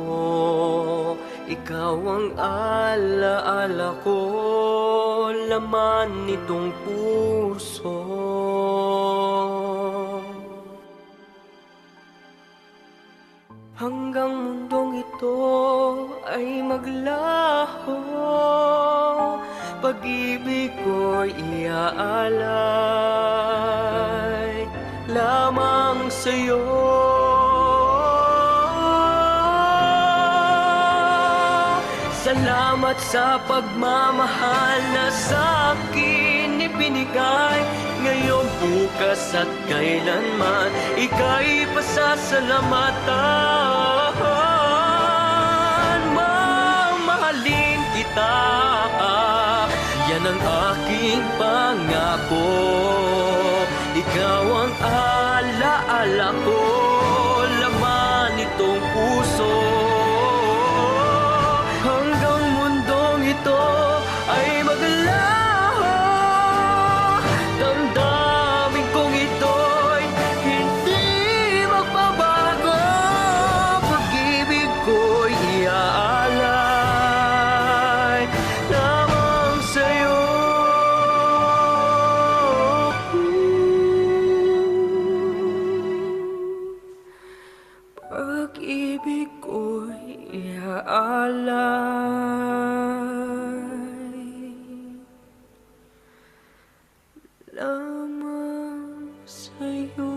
Ikaw ang alaala ko, laman nitong puso. Hanggang mundong ito ay maglaho, pag-ibig ko'y iaalay lamang sa'yo. Salamat sa pagmamahal na sa'kin ibinigay, ngayon, bukas at kailanman ika'y pasasalamatan. Mamahalin kita, yan ang aking pangako. Ikaw ang alaala ko, laman nitong puso. Hanggang mundong ito ay maglaho, damdamin kong ito'y hindi magbabago. Pag-ibig ko'y iaalay lamang sa'yo. Pag-ibig ko'y iaalay lamang sa'yo.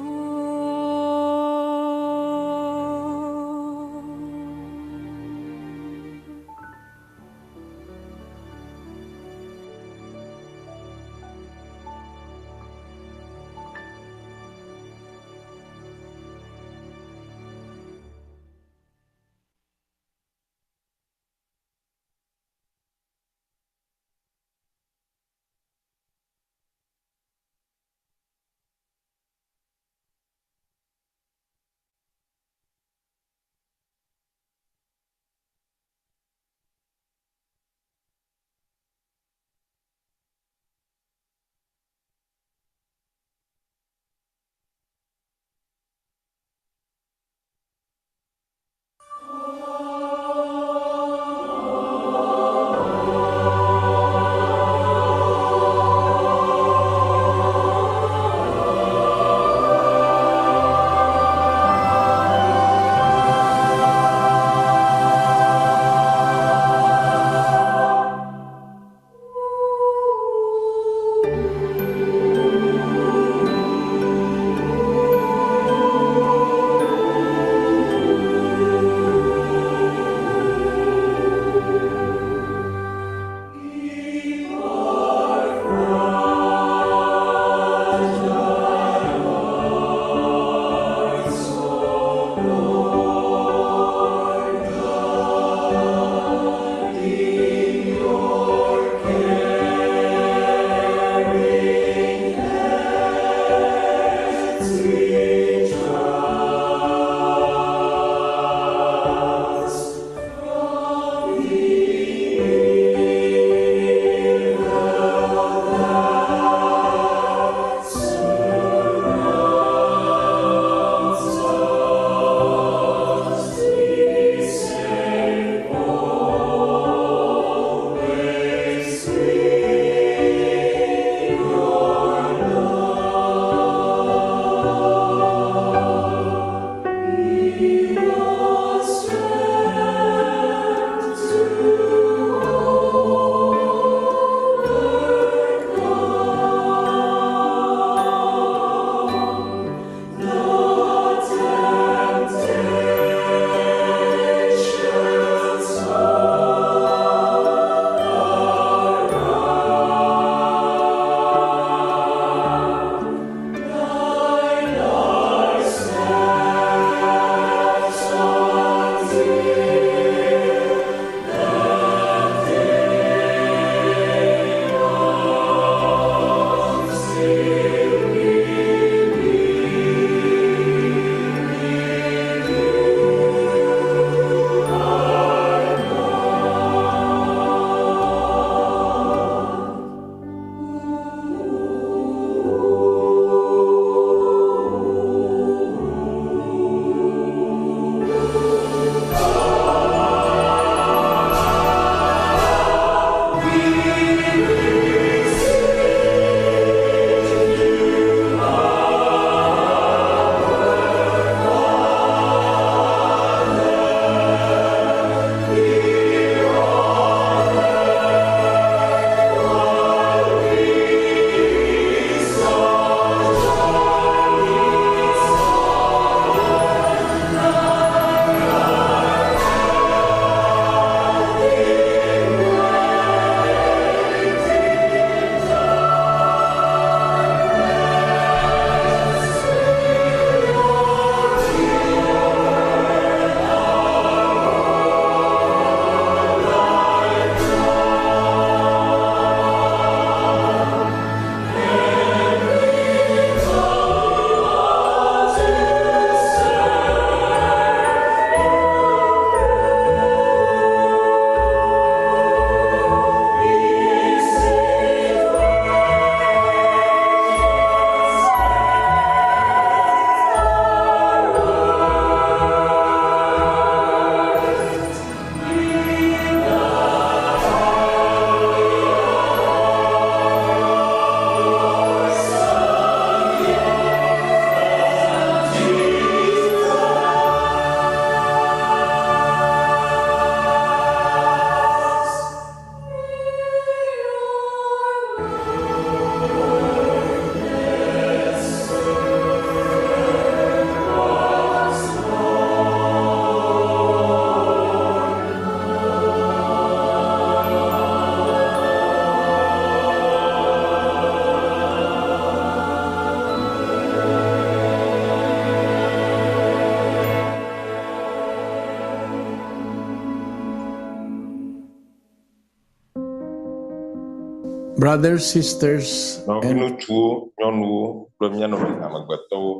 Brothers, sisters, Nɔvinu tsuwo, nyɔnuwo kple mía nɔvi amegbetɔwo.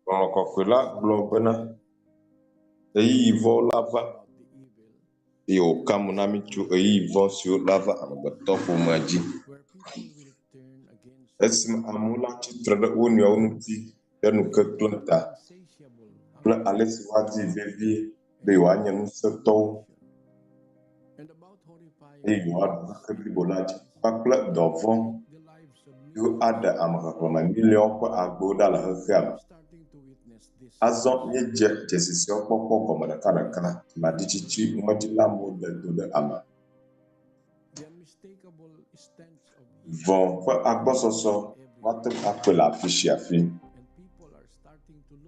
Gbɔnɔ kɔkɔe la gblɔ bena ɣeyiɣi vɔ la va eye wòka mo na mí tso ɣeyiɣi vɔ siwo la va amegbetɔ ƒomea dzi. Esime amewo la tsitre ɖe wo nɔewo ŋuti ɖe nukekle ta kple ale si woadi vevie be yewoanye ŋusẽtɔwo eye yewoaɖu xexe blibo la dzi kpakple dɔvɔ̃ yiwo aɖe ame xexlẽme miliɔn ƒe agbewo ɖa le xexea me. Azɔ míedze dzesisiwo kpɔkpɔ gɔme ɖekaɖeka, maɖitsitsi ŋɔdzila amewo de do ɖe ame. Vɔ̃ ƒe agbɔsɔsɔ woate ŋu akpe le afi sia afi.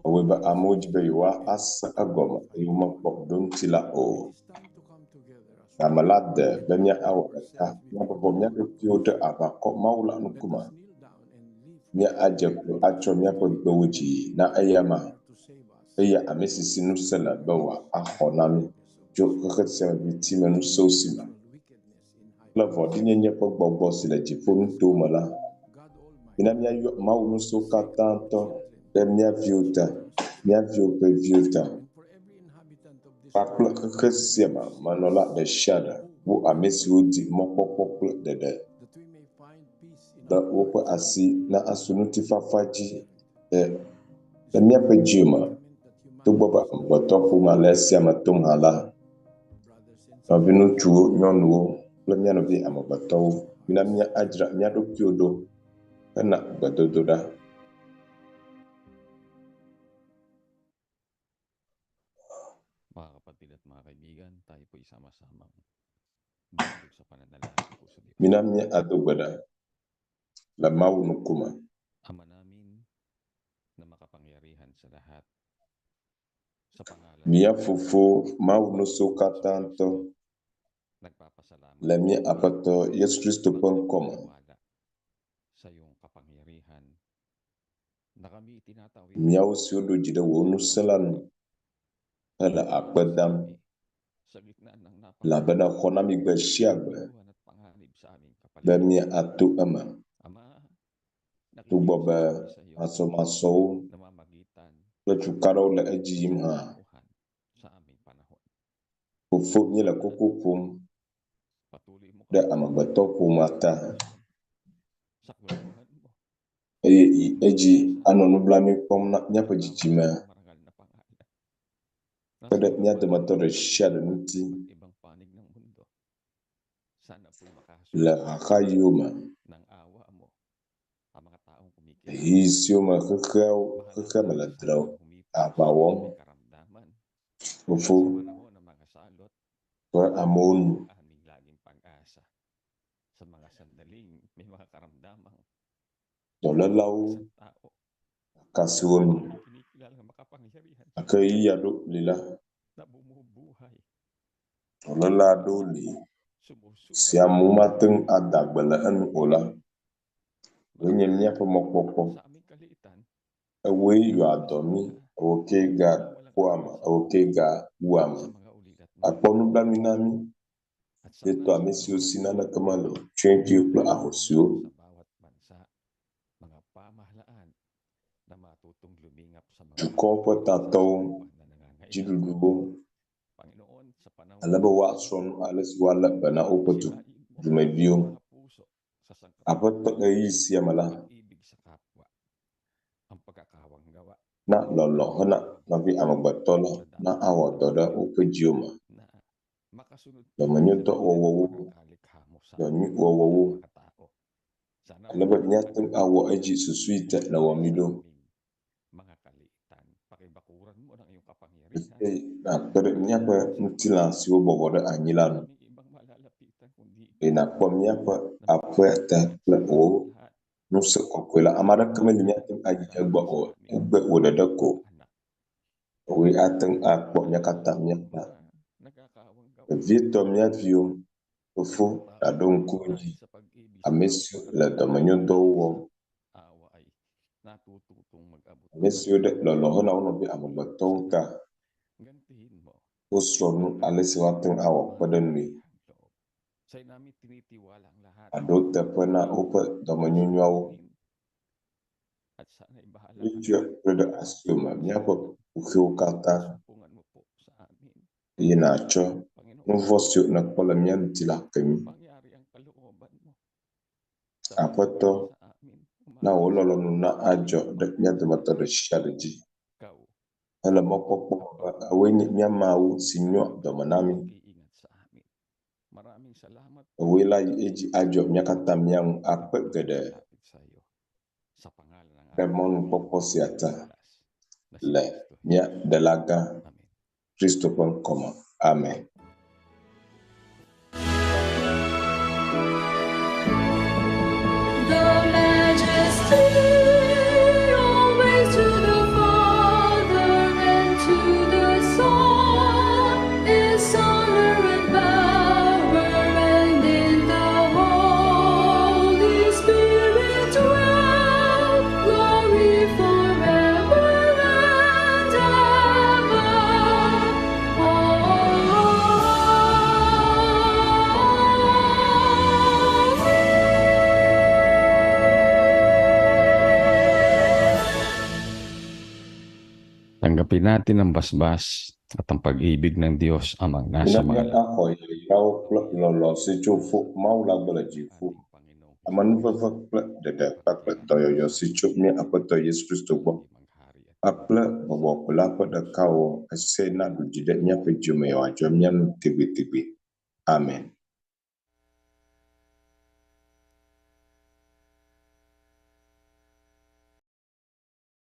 Ewɔe be amewo di be yewoasẽ egɔme eye womekpɔ ɖo ŋuti la o. Ame la de be míawɔ ɖeka, míabɔbɔ mía ɖokuiwo ɖe aʋakɔ Mawu la ŋkume. Míadze klo atsɔ míaƒe gbewo dzi na eya ma, eye ame si si ŋusẽ le be wòaxɔ na mí tso xexe sia me vitime ŋusẽwo si me. Kple vɔ̃ɖinyenye ƒe gbɔgbɔ si le dziƒo nutowo me la, mina míayɔ Mawu ŋusẽwo katã ŋutɔ ɖe mía viwo ta, mía viwo ƒe viwo ta. Kpakple xexe sia me menɔla ɖe sia ɖe wo ame siwo di mɔkpɔkpɔ kple ɖeɖe be woƒe asi na asu ŋutifafa dzi le míaƒe dziwo me. Togbɔ be amegbetɔ ƒomea le esia me tom hã la, nɔvi ŋutsuwo, nyɔnuwo kple mía nɔvi amegbetɔwo, mina míadzra mía ɖokuiwo ɖo hena gbedodoɖa. Mga kapatid at mga kaibigan, tayo po'y sama-samang bumalik sa pananalangin po sa Diyos. Mina míado gbe ɖa le Mawu ŋkume. Ama namin na makapangyarihan sa lahat, sa pangalan Mía Fofo Mawu ŋusẽwo katã ŋutɔ nagpapasalamat le mía Aƒetɔ Yesu Kristo ƒe ŋkɔme. sa iyong kapangyarihan na kami itinatawid Míawo siwo ɖo dzi ɖe wò ŋusẽ la nu hele akpe dam sa gitna ng elabena xɔ na mí gbe sia gbe napakaluhan at panganib sa aming be kapaligiran. míato eme. Ama, Togbɔ be masɔmasɔwo namamagitan kple tukaɖewo le edzi yim hã, sa aming panahon. Fofo míele koko ƒom Patuloy mo ɖe amegbetɔ ƒomea ta sa kaguluhan mo eye edzi anɔ nublanui kpɔm na míaƒe dzidzime marangal na pangalan. kpe ɖe mía dometɔ ɖe sia ɖe ŋuti Ibang panig ng mundo. Sana po'y le xaxayiwo me, ng awa mo ang mga taong kumikita. ɣeyiɣi siwo me xexea me le dre aʋa wɔm. Karamdaman Fofo sa panahon ng mga salot ƒe amewo nu, aming laging pag-asa sa mga sandaling may mga karamdamang dɔlélawo isang tao kasi wo nu, kinikilala ng makapangyarihan gake ɣeyiɣi aɖewo li la, na bumubuhay dɔléla aɖewo li sumusuba si amewo mate ŋu ada gbe le enu o la, woe nye míaƒe mɔkpɔkpɔ. sa aming kaliitan Ewoe yɔ adɔ mí, ewo ke gaƒo ame, ewo ke gawu ame. sa mga ulilat mo Akpɔ nublanui na mí, at etɔ ame siwo si naneke mele o, tsyɔ̃eviwo kple ahosiwo. sa bawat bansa mga pamahalaan na matutong lumingap sa mga Dukɔwo ƒe tatɔwo, na nangangailangan. dziɖuɖuwo, Panginoon sa panahon ale be woasrɔ̃ nu ale si woalé be na woƒe dumeviwo. mga puso sa sangkatauhan Aƒetɔ ɣeyiɣi sia me la, ibig sa kapwa ang pagkakawang gawa na lɔlɔ̃ hena nɔvi amegbetɔ la na awɔ dɔ ɖe woƒe dziwo me. na makasunod Dɔmenyodɔ wɔwɔwo, kalikha mo sa dɔnyui wɔwɔwo, mga tao. Sana ale be míate ŋu awɔ edzi susu yi te le wɔ mí ɖo. mga kaliitan, pakibakuran mo ng iyong kapangyarihan. Eye nakpe ɖe míaƒe ŋutilã siwo bɔbɔ ɖe anyi la nu, Aming ibang malalapitan kundi eye nakpɔ míaƒe aƒea te kple wò ŋusẽ kɔkɔe la. Ame aɖeke meli míate ŋu ayi egbɔ o, egbe wò ɖeɖe ko. Woe ate ŋu akpɔ mía katã míaƒe nagkakawang gawa vevietɔ mía viwo. Fofo ɖaɖo ŋku dzi sa pag-ibig ame siwo le dɔmenyodɔwo wɔm, awa ay natututong mag-abot. ame siwo ɖe lɔlɔ̃ hena wo nɔvi amegbetɔwo ta. Gantihin mo Wosrɔ̃ nu ale si woate ŋu awɔ kpeɖenui. sa'yo namin tinitiwala ang lahat Aɖo teƒe na woƒe dɔmenyonyoawo. Míetsɔe kpe ɖe asiwò me míaƒe ƒuxiwo katã eye nàtsɔ nu vɔ̃ siwo nèkpɔ le mía ŋuti la ke mí. Aƒetɔ, na wò lɔlɔ̃nu na adzɔ ɖe mía dometɔ ɖe sia ɖe dzi. Hele mɔkpɔkpɔ me be èwoe nye mía Mawu si nyɔ dɔme na mí. Èwoe la yi edzi adzɔ mía katã mía ŋu akpe geɖe ɖe mɔnukpɔkpɔ sia ta le mía Ɖela gã Kristo ƒe ŋkɔ me. Amen. The majesty always to the Father and to the Son is honor and power, and in the Holy Spirit dwell glory forever and Tanggapin natin ang basbas at ang pag-ibig ng Diyos amang nasa mga Míaxɔ yayrawo kple lɔlɔ̃ si tso fo Mawu la gbɔ le dziƒo. Amenuveve kple ɖeɖe kpakple dɔyɔyɔ si tso mía Aƒetɔ Yesu Kristo gbɔ kpakple Gbɔgbɔ kɔ la ƒe ɖekawɔ ese naɖu dzi ɖe míaƒe dziwo me wòadzɔ mía nu tegbetegbe. Amen.